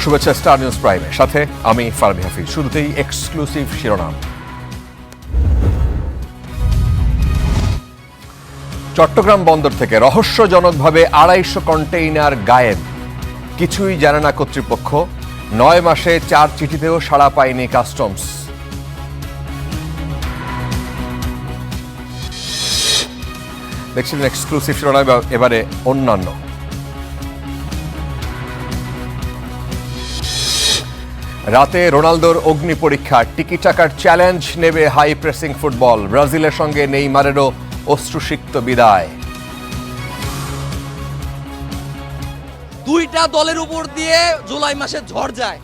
শুভেচ্ছা star news প্রাইমের সাথে আমি ফারবি হাফিজ। শুরুতেই এক্সক্লুসিভ শিরোনাম। চট্টগ্রাম বন্দর থেকে রহস্যজনকভাবে ২৫০ কন্টেইনার গায়েব, কিছুই জানে না কর্তৃপক্ষ। ৯ মাসে ৪ চিঠিতেও সাড়া পায়নি কাস্টমস। দেখছিলেন এক্সক্লুসিভ শিরোনাম। এবারে অন্যান্য। রাতে রোনালদোর অগ্নি পরীক্ষা, টিকি টাকার চ্যালেঞ্জ নেবে হাই প্রেসিং ফুটবল। ব্রাজিলের সঙ্গে নেইমারেরও অশ্রুসিক্ত বিদায়। দুইটা দলের উপর দিয়ে জুলাই মাসে ঝড় যায়,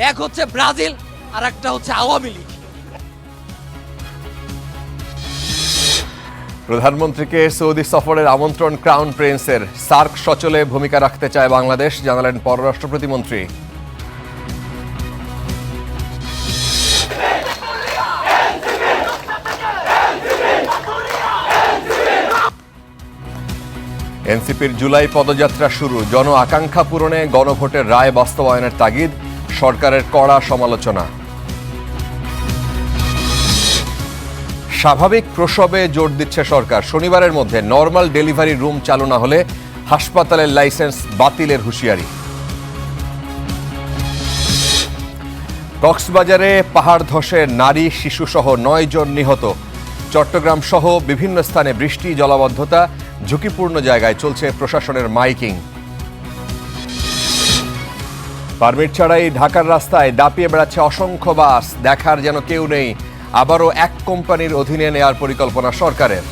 এক হচ্ছে ব্রাজিল আর একটা হচ্ছে আওয়ামী লীগ। প্রধানমন্ত্রীকে সৌদি সফরের আমন্ত্রণ ক্রাউন প্রিন্সের। সার্ক সচলে ভূমিকা রাখতে চায় বাংলাদেশ, জানালেন পররাষ্ট্র প্রতিমন্ত্রী। এনসিপির জুলাই পদযাত্রা শুরু, জন আকাঙ্ক্ষা পূরণে গণভোটের রায় বাস্তবায়নের তাগিদ, সরকারের কড়া সমালোচনা। স্বাভাবিক প্রসবে জোর দিচ্ছে সরকার, শনিবারের মধ্যে নর্মাল ডেলিভারি রুম চালু না হলে হাসপাতালের লাইসেন্স বাতিলের হুঁশিয়ারি। কক্সবাজারে পাহাড় ধসে নারী শিশুসহ ৯ জন নিহত। চট্টগ্রাম সহ বিভিন্ন স্থানে বৃষ্টি, জলাবদ্ধতা, ঝুঁকিপূর্ণ জায়গায় চলছে প্রশাসনের মাইকিং। পারমিট ছাড়াই ঢাকার রাস্তায় দাপিয়ে বেড়াচ্ছে অসংখ্য বাস, দেখার যেন কেউ নেই। আবারও এক কোম্পানির অধীনে নেয়ার পরিকল্পনা সরকারের।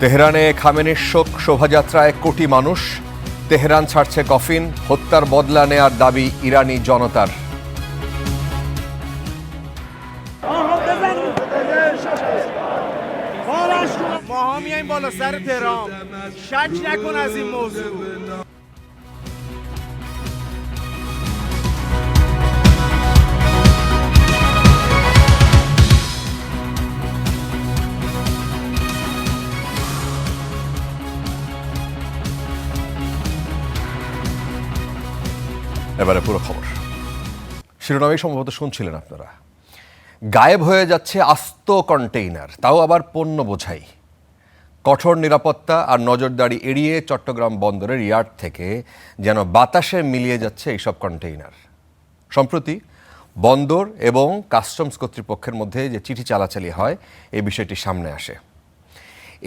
তেহরানে খামেনির শোক শোভাযাত্রায় কোটি মানুষ। তেহরান ছাড়ছে কফিন, হত্যার বদলা নেয়ার দাবি ইরানি জনতার। এবারে পুরো খবর। শিরোনামে সম্ভবত শুনছিলেন আপনারা। গায়েব হয়ে যাচ্ছে আস্ত কন্টেইনার, তাও আবার পণ্য বোঝাই। কঠোর নিরাপত্তা আর নজরদারি এড়িয়ে চট্টগ্রাম বন্দরের ইয়ার্ড থেকে যেন বাতাসে মিলিয়ে যাচ্ছে এইসব কন্টেইনার। সম্প্রতি বন্দর এবং কাস্টমস কর্তৃপক্ষের মধ্যে যে চিঠি চালাচালি হয়, এই বিষয়টি সামনে আসে।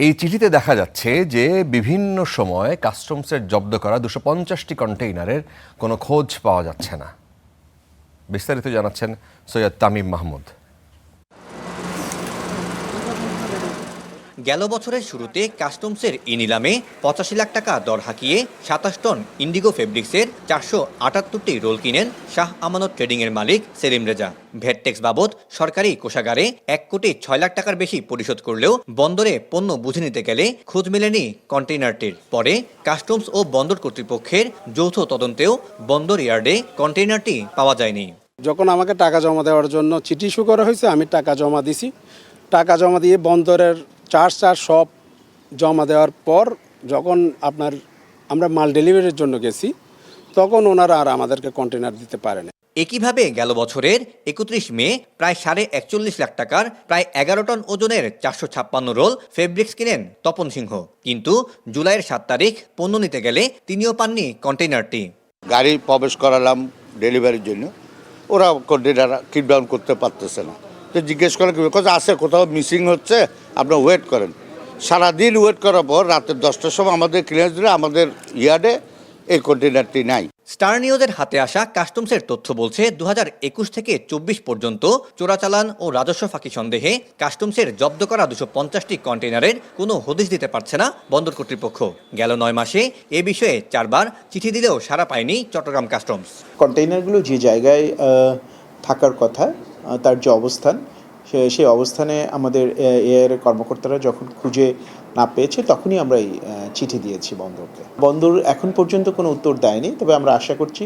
এই চিঠিতে দেখা যাচ্ছে যে বিভিন্ন সময় কাস্টমসের জব্দ করা ২৫০টি কন্টেইনারের কোনো খোঁজ পাওয়া যাচ্ছে না। বিস্তারিত জানাচ্ছেন সৈয়দ তামিম মাহমুদ। গেল বছরের শুরুতে কাস্টমসের নিলামে ৮৫ লাখ টাকা দর হাঁকিয়ে ২৭ টন ইন্ডিগো ফেব্রিক্সের ৪৭৮টি রোল কিনেন শাহ আমানত ট্রেডিংয়ের মালিক সেলিম রেজা। ভ্যাট ট্যাক্স বাবদ সরকারি কোষাগারে ১,৬০,০০,০০০ টাকার বেশি পরিশোধ করলেও বন্দরে পণ্য বুঝে নিতে গেলে খোঁজ মেলেনি কন্টেইনারটির। পরে কাস্টমস ও বন্দর কর্তৃপক্ষের যৌথ তদন্তেও বন্দর ইয়ার্ডে কন্টেইনারটি পাওয়া যায়নি। যখন আমাকে টাকা জমা দেওয়ার জন্য চিঠি ইস্যু করা হয়েছে, আমি টাকা জমা দিছি। টাকা জমা দিয়ে বন্দরের চার্জ সব জমা দেওয়ার পর যখন আমরা মাল ডেলিভারির জন্য গেছি, তখন ওনারা আর আমাদেরকে কন্টেনার দিতে পারে না। একইভাবে গেল বছরের ৩১ মে প্রায় ৪১ লাখ টাকার প্রায় ১১ টন ওজনের ৪৫৬ রোল ফেব্রিক্স কিনেন তপন সিংহ। কিন্তু জুলাইয়ের ৭ তারিখ পণ্য নিতে গেলে তিনিও পাননি কন্টেইনারটি। গাড়ি প্রবেশ করালাম ডেলিভারির জন্য, ওরা কন্টেইনার কিপ ডাউন করতে পারতেছে না। তো জিজ্ঞেস করেন কোথাও আছে, কোথাও মিসিং হচ্ছে, আপনার ওয়েট করেন। সারাদিন ওয়েট করার পর রাতে 10টার সময় আমাদের ক্লিয়ারেন্স দিলে আমাদের ইয়ার্ডে এই কন্টেইনারটি নাই। স্টার নিউজের হাতে আসা কাস্টমসের তথ্য বলছে ২০২১ থেকে ২৪ পর্যন্ত চোরাচালান ও রাজস্ব ফাঁকি সন্দেহে কাস্টমসের জব্দ করা ২৫০টি কন্টেইনারের কোনো হদিশ দিতে পারছে না বন্দর কর্তৃপক্ষ। গেল ৯ মাসে এ বিষয়ে ৪ বার চিঠি দিলেও সাড়া পায়নি চট্টগ্রাম কাস্টমস। কন্টেইনারগুলো যে জায়গায় থাকার কথা, তার যে অবস্থান, সেই অবস্থানে আমাদের এআইআর কর্মকর্তারা যখন খুঁজে না পেয়েছে তখনই আমরা এই চিঠি দিয়েছি বন্দরকে। বন্দর এখন পর্যন্ত কোনো উত্তর দেয়নি, তবে আমরা আশা করছি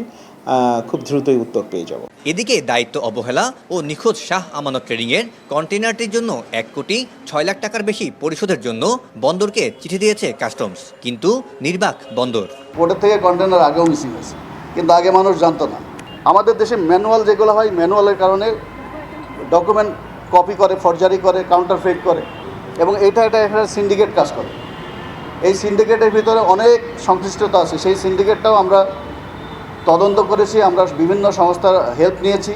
খুব দ্রুতই উত্তর পেয়ে যাব। এদিকে দায়িত্ব অবহেলা ও নিখোঁজ শাহ আমানত ট্রেডিংয়ের কন্টেইনারটির জন্য 1,06,00,000 টাকার বেশি পরিশোধের জন্য বন্দরকে চিঠি দিয়েছে কাস্টমস, কিন্তু নির্বাক বন্দর। পোর্টের থেকে কন্টেনার আগেও মিসিং হয়েছে, কিন্তু আগে মানুষ জানতো না। আমাদের দেশে ম্যানুয়াল যেগুলো হয়, ম্যানুয়ালের কারণে ডকুমেন্ট কপি করে, ফরজারি করে, কাউন্টারফেট করে, এবং এটা একটা সিন্ডিকেট কাজ করে। এই সিন্ডিকেটের ভিতরে অনেক সংশ্লিষ্টতা আছে। সেই সিন্ডিকেটটাও আমরা তদন্ত করেছি, আমরা বিভিন্ন সংস্থার হেল্প নিয়েছি।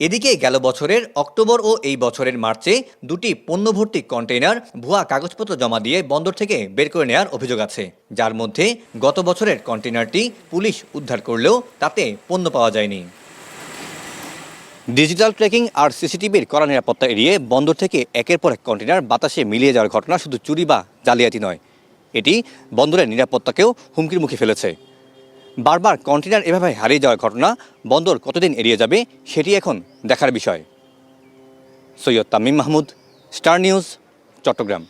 এদিকে গেল বছরের অক্টোবর ও এই বছরের মার্চে দুটি পণ্যভর্তি কন্টেইনার ভুয়া কাগজপত্র জমা দিয়ে বন্দর থেকে বের করে নেওয়ার অভিযোগ আছে, যার মধ্যে গত বছরের কন্টেইনারটি পুলিশ উদ্ধার করলেও তাতে পণ্য পাওয়া যায়নি। ডিজিটাল ট্র্যাকিং আর সিসিটিভির কড়া নিরাপত্তা এড়িয়ে বন্দর থেকে একের পর এক কন্টেইনার বাতাসে মিলিয়ে যাওয়ার ঘটনা শুধু চুরি বা জালিয়াতি নয়, এটি বন্দরের নিরাপত্তাকেও হুমকির মুখে ফেলেছে। বারবার কন্টেইনার এভাবে হারিয়ে যাওয়ার ঘটনা বন্দর কতদিন এড়িয়ে যাবে সেটি এখন দেখার বিষয়। Syed Tamim Mahmud, star news, Chattogram.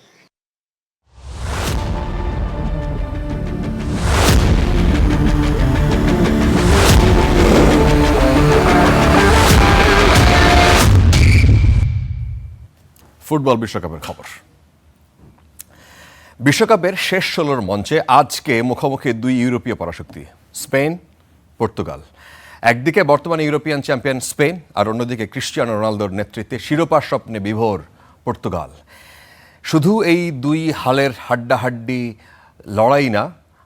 Football বিশ্বকাপের খবর। বিশ্বকাপের শেষ 16-র মঞ্চে আজকে মুখোমুখি দুই ইউরোপীয় পরাশক্তি, স্পেন, পর্তুগাল। একদিকে বর্তমানে ইউরোপিয়ান চ্যাম্পিয়ন স্পেন, আর অন্যদিকে ক্রিস্টিয়ানো রোনালদোর নেতৃত্বে শিরোপা স্বপ্নে বিভোর পর্তুগাল। শুধু এই দুই হালের হাড্ডাহাড্ডি লড়াই না,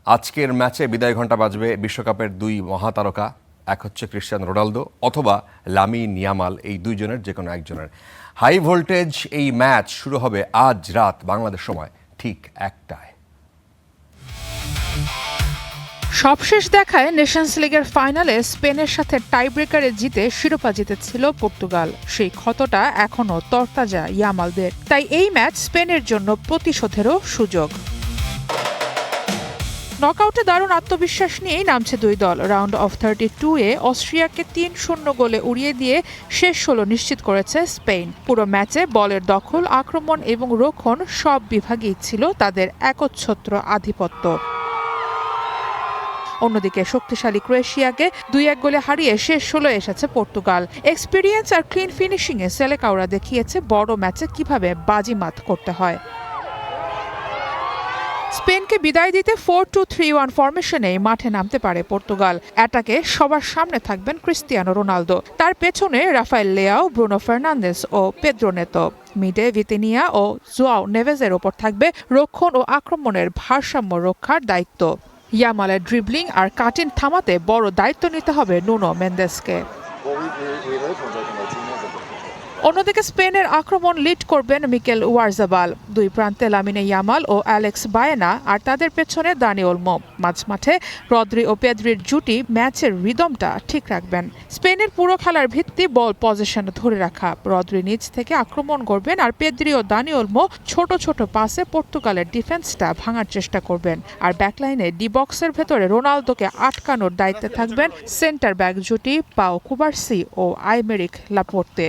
আজকের ম্যাচে বিদায় ঘণ্টা বাজবে বিশ্বকাপের দুই মহাতারকা, এক হচ্ছে ক্রিস্টিয়ানো রোনালদো অথবা লামিন ইয়ামাল, এই দুইজনের যে কোনো একজনের। হাই ভোল্টেজ এই ম্যাচ শুরু হবে আজ রাত বাংলাদেশ সময় ঠিক 1টায়। সবশেষ দেখায় নেশনস লিগের ফাইনালে স্পেনের সাথে টাইব্রেকারে জিতে শিরোপা জিতেছিল পর্তুগাল। সেই ক্ষতটা এখনও তরতাজা ইয়ামালদের, তাই এই ম্যাচ স্পেনের জন্য প্রতিশোধেরও সুযোগ। নকআউটে দারুণ আত্মবিশ্বাস নিয়েই নামছে দুই দল। রাউন্ড অফ 32-এ অস্ট্রিয়াকে 3-0 গোলে উড়িয়ে দিয়ে শেষ 16 নিশ্চিত করেছে স্পেন। পুরো ম্যাচে বলের দখল, আক্রমণ এবং রক্ষণ সব বিভাগেই ছিল তাদের একচ্ছত্র আধিপত্য। অন্যদিকে শক্তিশালী ক্রোয়েশিয়াকে 2-1 গোলে হারিয়ে শেষ 16 এসেছে পর্তুগাল। এক্সপিরিয়েন্স আর ক্লিন ফিনিশিংয়ে সেলেকাওরা দেখিয়েছে বড় ম্যাচে কিভাবে বাজিমাত করতে হয়। স্পেনকে বিদায় দিতে 4-2-3-1 ফরমেশনেই মাঠে নামতে পারে পর্তুগাল। অ্যাটাকে সবার সামনে থাকবেন ক্রিস্টিয়ানো রোনালদো, তার পেছনে রাফায়েল লিয়াও, ব্রুনো ফার্নান্দেস ও পেদ্রো নেতো। মিডে ভিতিনিয়া ও জোয়াও নেভেজের ওপর থাকবে রক্ষণ ও আক্রমণের ভারসাম্য রক্ষার দায়িত্ব। ইয়ামালের ড্রিবলিং আর কাটিং থামাতে বড় দায়িত্ব নিতে হবে নুনো মেন্দেসকে। অন্যদিকে স্পেনের আক্রমণ লিড করবেন মিকেল ওয়ারজাবাল, দুই প্রান্তে লামিনে ইয়ামাল ও অ্যালেক্স বায়েনা, আর তাদের পেছনে দানি ওলমো। মাঝমাঠে রদ্রি ও পেদ্রির জুটি ম্যাচের রিদমটা ঠিক রাখবেন। স্পেনের পুরো খেলার ভিত্তি বল পজিশন ধরে রাখা। রদ্রি নিচ থেকে আক্রমণ করবেন, আর পেদ্রি ও দানি ওলমো ছোট ছোট পাসে পর্তুগালের ডিফেন্সটা ভাঙার চেষ্টা করবেন। আর ব্যাকলাইনে ডি বক্সের ভেতরে রোনালদোকে আটকানোর দায়িত্বে থাকবেন সেন্টার ব্যাক জুটি পাও কুবার্সি ও আইমেরিক লাপোর্তে।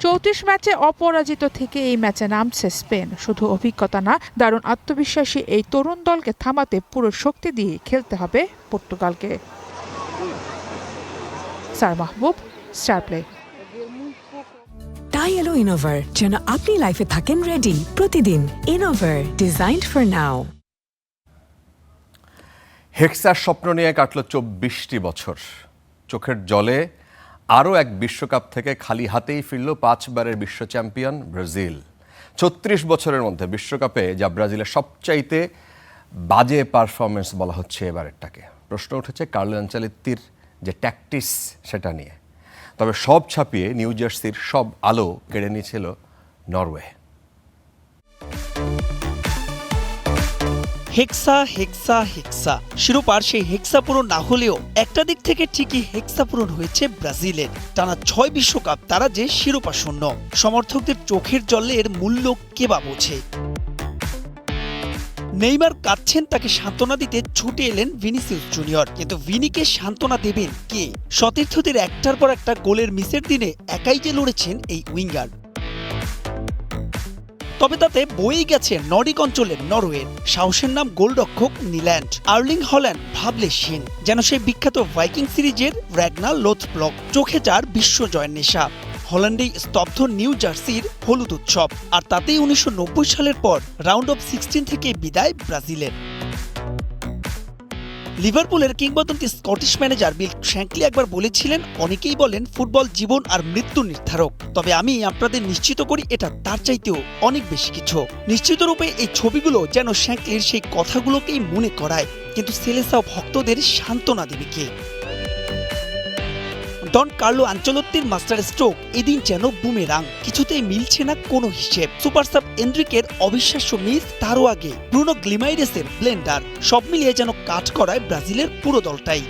34 ম্যাচে অপরাজিত থেকে এই ম্যাচে নামছে স্পেন। শুধু অভিজ্ঞতা না, দারুণ আত্মবিশ্বাসী এই তরুণ দলকে থামাতে পুরো শক্তি দিয়ে খেলতে হবে পর্তুগালকে। সার মাহবুব, স্টার প্লে। তাই এলো ইনোভার, যেন আপনি লাইফে থাকেন রেডি প্রতিদিন। ইনোভার, ডিজাইনড ফর নাও। হেক্সার স্বপ্ন নিয়ে কাটল 24টি বছর। চোখের জলে আরও এক বিশ্বকাপ থেকে খালি হাতেই ফিরল 5 বারের বিশ্ব চ্যাম্পিয়ন ব্রাজিল। 36 বছরের মধ্যে বিশ্বকাপে যা ব্রাজিলের সবচাইতে বাজে পারফরমেন্স বলা হচ্ছে এবারেরটাকে। প্রশ্ন উঠেছে কার্লো আনচেলত্তির যে ট্যাকটিক্স সেটা নিয়ে। তবে সব ছাপিয়ে নিউ জার্সির সব আলো কেড়ে নিয়েছিল নরওয়ে। হেক্সা হেক্সা হেক্সা, শিরোপার সেই হেক্সা পূরণ না হলেও একটা দিক থেকে ঠিকই হেক্সা পূরণ হয়েছে ব্রাজিলের। টানা 6 বিশ্বকাপ তারা যে শিরোপা শূন্য, সমর্থকদের চোখের জলে এর মূল্য কে বা বোঝে। নেইমার কাঁদছেন, তাকে সান্ত্বনা দিতে ছুটে এলেন ভিনিসিয়াস জুনিয়র। কিন্তু ভিনিকে সান্ত্বনা দেবেন কে? সতীর্থদের একটার পর একটা গোলের মিসের দিনে একাই যে লড়েছেন এই উইঙ্গার। তবে তাতে বয়েই গেছে নর্ডিক অঞ্চলের নরওয়ের। সাহসের নাম গোলরক্ষক নিল্যান্ড। আর্লিং হল্যান্ড ভাবলে শিন, যেন সেই বিখ্যাত ভাইকিং সিরিজের র্যাগনার লোথব্লক। চোখে যার বিশ্বজয়ের নেশা। হল্যান্ডেই স্তব্ধ নিউ জার্সির হলুদ উৎসব, আর তাতেই 1990 সালের পর রাউন্ড অফ 16 থেকে বিদায় ব্রাজিলের। লিভারপুলের কিংবদন্তি স্কটিশ ম্যানেজার বিল শ্যাঙ্কলি একবার বলেছিলেন, অনেকেই বলেন ফুটবল জীবন আর মৃত্যু নির্ধারক, তবে আমি আপনাদের নিশ্চিত করি এটা তার চাইতেও অনেক বেশি কিছু। নিশ্চিতরূপে এই ছবিগুলো যেন শ্যাঙ্কলির সেই কথাগুলোকেই মনে করায়। কিন্তু সেলেসাও ভক্তদের সান্ত্বনা দেবে কে? ডন কার্লো আঞ্চলত্তির মাস্টার স্ট্রোক এদিন যেন বুমেরাং, কিছুতেই মিলছে না কোনো হিসেব। সুপার সাব এন্ড্রিকের অবিশ্বাস্য মিস, তারও আগে ব্রুনো গ্লিমাইরেসের ব্লেন্ডার, সব মিলিয়ে যেন কাজ করায় ব্রাজিলের পুরো দলটাই।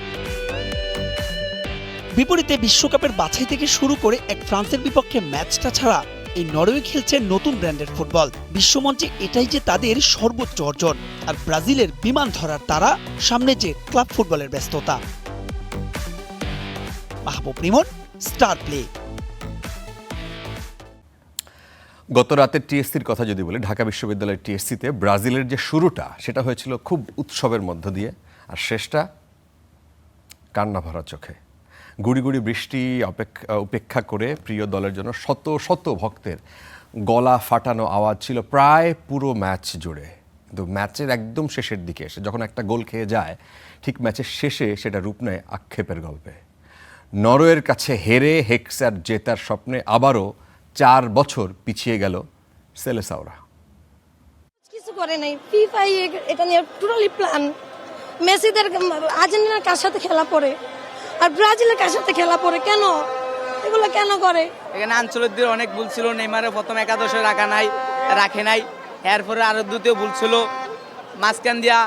বিপরীতে বিশ্বকাপের বাছাই থেকে শুরু করে এক ফ্রান্সের বিপক্ষে ম্যাচটা ছাড়া এই নরওয়ে খেলছে নতুন ব্র্যান্ডের ফুটবল। বিশ্বমঞ্চে এটাই যে তাদের সর্বোচ্চ অর্জন। আর ব্রাজিলের বিমান ধরার তারা, সামনে যে ক্লাব ফুটবলের ব্যস্ততা। মাহবুব রিমন, স্টার প্লে। গত রাতের টিএসসির কথা যদি বলি, ঢাকা বিশ্ববিদ্যালয়ের টিএসসিতে ব্রাজিলের যে শুরুটা সেটা হয়েছিল খুব উৎসবের মধ্য দিয়ে, আর শেষটা কান্না ভরা চোখে। গুড়ি গুড়ি বৃষ্টি উপেক্ষা করে প্রিয় দলের জন্য শত শত ভক্তের গলা ফাটানো আওয়াজ ছিল প্রায় পুরো ম্যাচ জুড়ে। কিন্তু ম্যাচের একদম শেষের দিকে এসে যখন একটা গোল খেয়ে যায়, ঠিক ম্যাচের শেষে সেটা রূপ নেয় আক্ষেপের গল্পে। নরওয়ের কাছে হেরে হেক্সার জেতার স্বপ্নে আবারও 4 বছর পিছিয়ে গেল সেলেসাওরা। কিছু করে নাই, ফিফা এটা নিয়ে টোটালি প্ল্যান। মেসিদের আর্জেন্টিনার কার সাথে খেলা পড়ে আর ব্রাজিলের কার সাথে খেলা পড়ে, কেন এগুলো কেন করে? এখানে আঞ্চলিকদের অনেক ভুল ছিল। নেইমারের প্রথম একাদশে রাখে নাই, এরপরে আরো দ্বিতীয় ভুল ছিল। মাঝখান দিয়া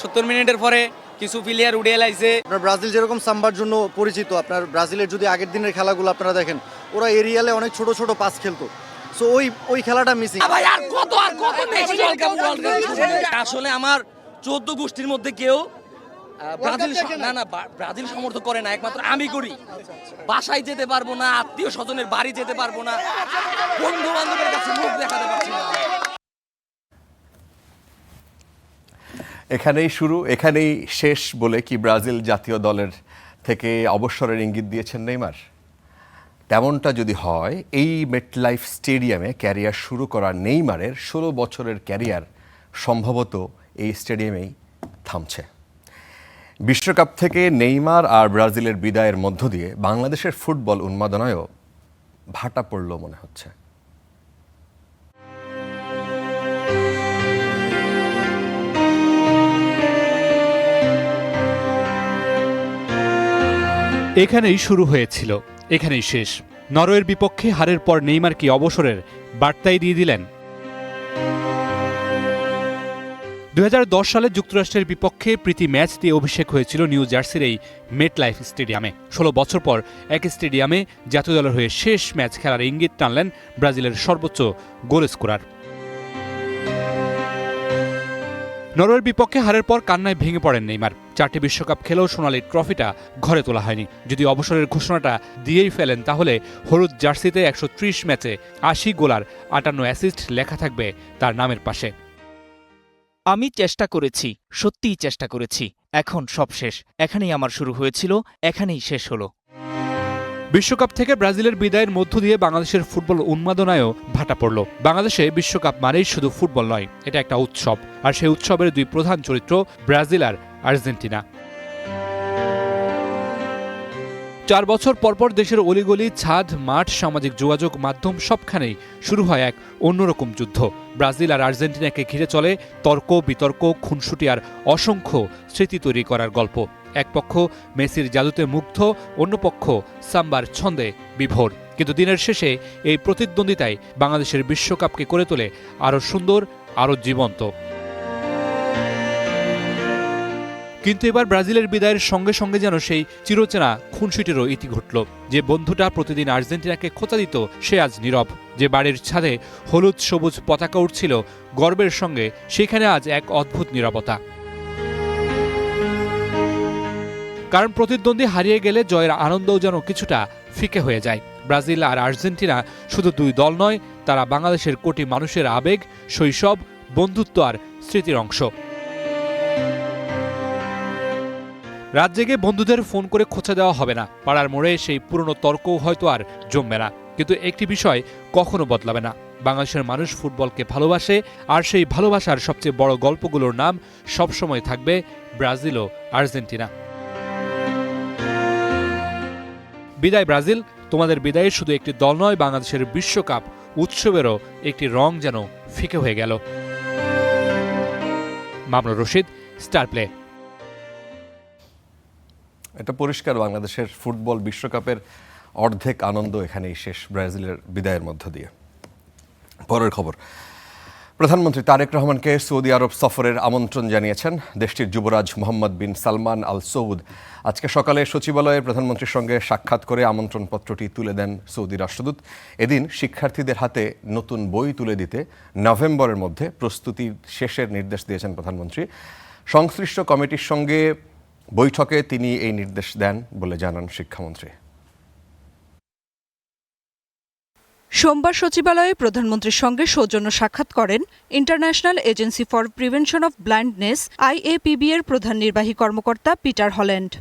70 মিনিটের পরে কিছু প্লেয়ার উড়ে লাইছে। আপনার ব্রাজিল যেরকম সাম্বার জন্য পরিচিত, আপনার ব্রাজিলের যদি আগের দিনের খেলাগুলো আপনারা দেখেন, ওরা এরিয়ালে অনেক ছোট ছোট পাস খেলতো। সো ওই খেলাটা মিসিং। আসলে আমার 14 গোষ্ঠীর মধ্যে কেউ ব্রাজিল সমর্থন করে না, একমাত্র আমি করি। বাসায় যেতে পারবো না, আত্মীয় স্বজনের বাড়ি যেতে পারবো না, বন্ধু বান্ধবের কাছে মুখ দেখাতে পারছি না। এখানেই শুরু এখানেই শেষ বলে কি ব্রাজিল জাতীয় দলের থেকে অবসরের ইঙ্গিত দিয়েছেন নেইমার? তেমনটা যদি হয়, এই মেটলাইফ স্টেডিয়ামে ক্যারিয়ার শুরু করা নেইমারের 16 বছরের ক্যারিয়ার সম্ভবত এই স্টেডিয়ামেই থামছে। বিশ্বকাপ থেকে নেইমার আর ব্রাজিলের বিদায়ের মধ্য দিয়ে বাংলাদেশের ফুটবল উন্মাদনায়ও ভাটা পড়ল মনে হচ্ছে। এখানেই শুরু হয়েছিল, এখানেই শেষ। নরওয়ের বিপক্ষে হারের পর নেইমার কি অবসরের বার্তাই দিয়ে দিলেন? 2010 সালে যুক্তরাষ্ট্রের বিপক্ষে প্রীতি ম্যাচ দিয়ে অভিষেক হয়েছিল নিউ জার্সির এই মেটলাইফ স্টেডিয়ামে। 16 বছর পর এক স্টেডিয়ামে জাতীয় দলের হয়ে শেষ ম্যাচ খেলার ইঙ্গিত টানলেন ব্রাজিলের সর্বোচ্চ গোল স্কোরার। নরওয়ের বিপক্ষে হারের পর কান্নায় ভেঙে পড়েন নেইমার। 4টি বিশ্বকাপ খেলেও সোনালী ট্রফিটা ঘরে তোলা হয়নি। যদি অবসরের ঘোষণাটা দিয়েই ফেলেন, তাহলে হলুদ জার্সিতে 130 ম্যাচে 80 গোল আর 58 অ্যাসিস্ট লেখা থাকবে তার নামের পাশে। আমি চেষ্টা করেছি, সত্যিই চেষ্টা করেছি। এখন সব শেষ। এখানেই আমার শুরু হয়েছিল, এখানেই শেষ হলো। বিশ্বকাপ থেকে ব্রাজিলের বিদায়ের মধ্য দিয়ে বাংলাদেশের ফুটবল উন্মাদনায়ও ভাটা পড়ল। বাংলাদেশে বিশ্বকাপ মানেই শুধু ফুটবল নয়, এটা একটা উৎসব। আর সেই উৎসবের 2 প্রধান চরিত্র ব্রাজিল আর আর্জেন্টিনা। 4 বছর পরপর দেশের অলিগলি, ছাদ, মাঠ, সামাজিক যোগাযোগ মাধ্যম সবখানেই শুরু হয় এক অন্যরকম যুদ্ধ। ব্রাজিল আর আর্জেন্টিনাকে ঘিরে চলে তর্ক বিতর্ক, খুনসুটি আর অসংখ্য স্মৃতি তৈরি করার গল্প। এক পক্ষ মেসির জাদুতে মুগ্ধ, অন্য পক্ষ সাম্বার ছন্দে বিভোর। কিন্তু দিনের শেষে এই প্রতিদ্বন্দ্বিতায় বাংলাদেশের বিশ্বকাপকে করে তোলে আরও সুন্দর, আরও জীবন্ত। কিন্তু এবার ব্রাজিলের বিদায়ের সঙ্গে সঙ্গে যেন সেই চিরচেনা খুনসুটিরও ইতি ঘটল। যে বন্ধুটা প্রতিদিন আর্জেন্টিনাকে খোঁচা দিত সে আজ নীরব। যে বাড়ির ছাদে হলুদ সবুজ পতাকা উঠছিল গর্বের সঙ্গে, সেখানে আজ এক অদ্ভুত নীরবতা। কারণ প্রতিদ্বন্দ্বী হারিয়ে গেলে জয়ের আনন্দও যেন কিছুটা ফিকে হয়ে যায়। ব্রাজিল আর আর্জেন্টিনা শুধু দুই দল নয়, তারা বাংলাদেশের কোটি মানুষের আবেগ, শৈশব, বন্ধুত্ব আর স্মৃতির অংশ। রাত জেগে বন্ধুদের ফোন করে খোঁচা দেওয়া হবে না, পাড়ার মোড়ে সেই পুরনো তর্কও হয়তো আর জমবে না। কিন্তু একটি বিষয় কখনো বদলাবে না, বাংলাদেশের মানুষ ফুটবলকে ভালোবাসে, আর সেই ভালোবাসার সবচেয়ে বড় গল্পগুলোর নাম সবসময় থাকবে ব্রাজিল ও আর্জেন্টিনা। বিদায় ব্রাজিল, তোমাদের বিদায়ে শুধু একটি দল নয়, বাংলাদেশের বিশ্বকাপ উৎসবেরও একটি রং যেন ফিকে হয়ে গেল। Mamunur Rashid, star play. এটা পরিষ্কার, বাংলাদেশের ফুটবল বিশ্বকাপের অর্ধেক আনন্দ এখানেই শেষ ব্রাজিলের বিদায়ের মধ্য দিয়ে। পরের খবর, প্রধানমন্ত্রী তারেক রহমানকে সৌদি আরব সফরের আমন্ত্রণ জানিয়েছেন দেশটির যুবরাজ মোহাম্মদ বিন সালমান আল সৌদ। আজকে সকালে সচিবালয়ে প্রধানমন্ত্রীর সঙ্গে সাক্ষাৎ করে আমন্ত্রণপত্রটি তুলে দেন সৌদি রাষ্ট্রদূত। এদিন শিক্ষার্থীদের হাতে নতুন বই তুলে দিতে নভেম্বরের মধ্যে প্রস্তুতি শেষের নির্দেশ দিয়েছেন প্রধানমন্ত্রী। সংশ্লিষ্ট কমিটির সঙ্গে বৈঠকে তিনি এই নির্দেশ দেন বলে জানান শিক্ষামন্ত্রী। সোমবার সচিবালয়ে প্রধানমন্ত্রীর সঙ্গে সৌজন্য সাক্ষাৎ করেন international agency for prevention of blindness IAPB এর প্রধান নির্বাহী কর্মকর্তা পিটার হল্যান্ড।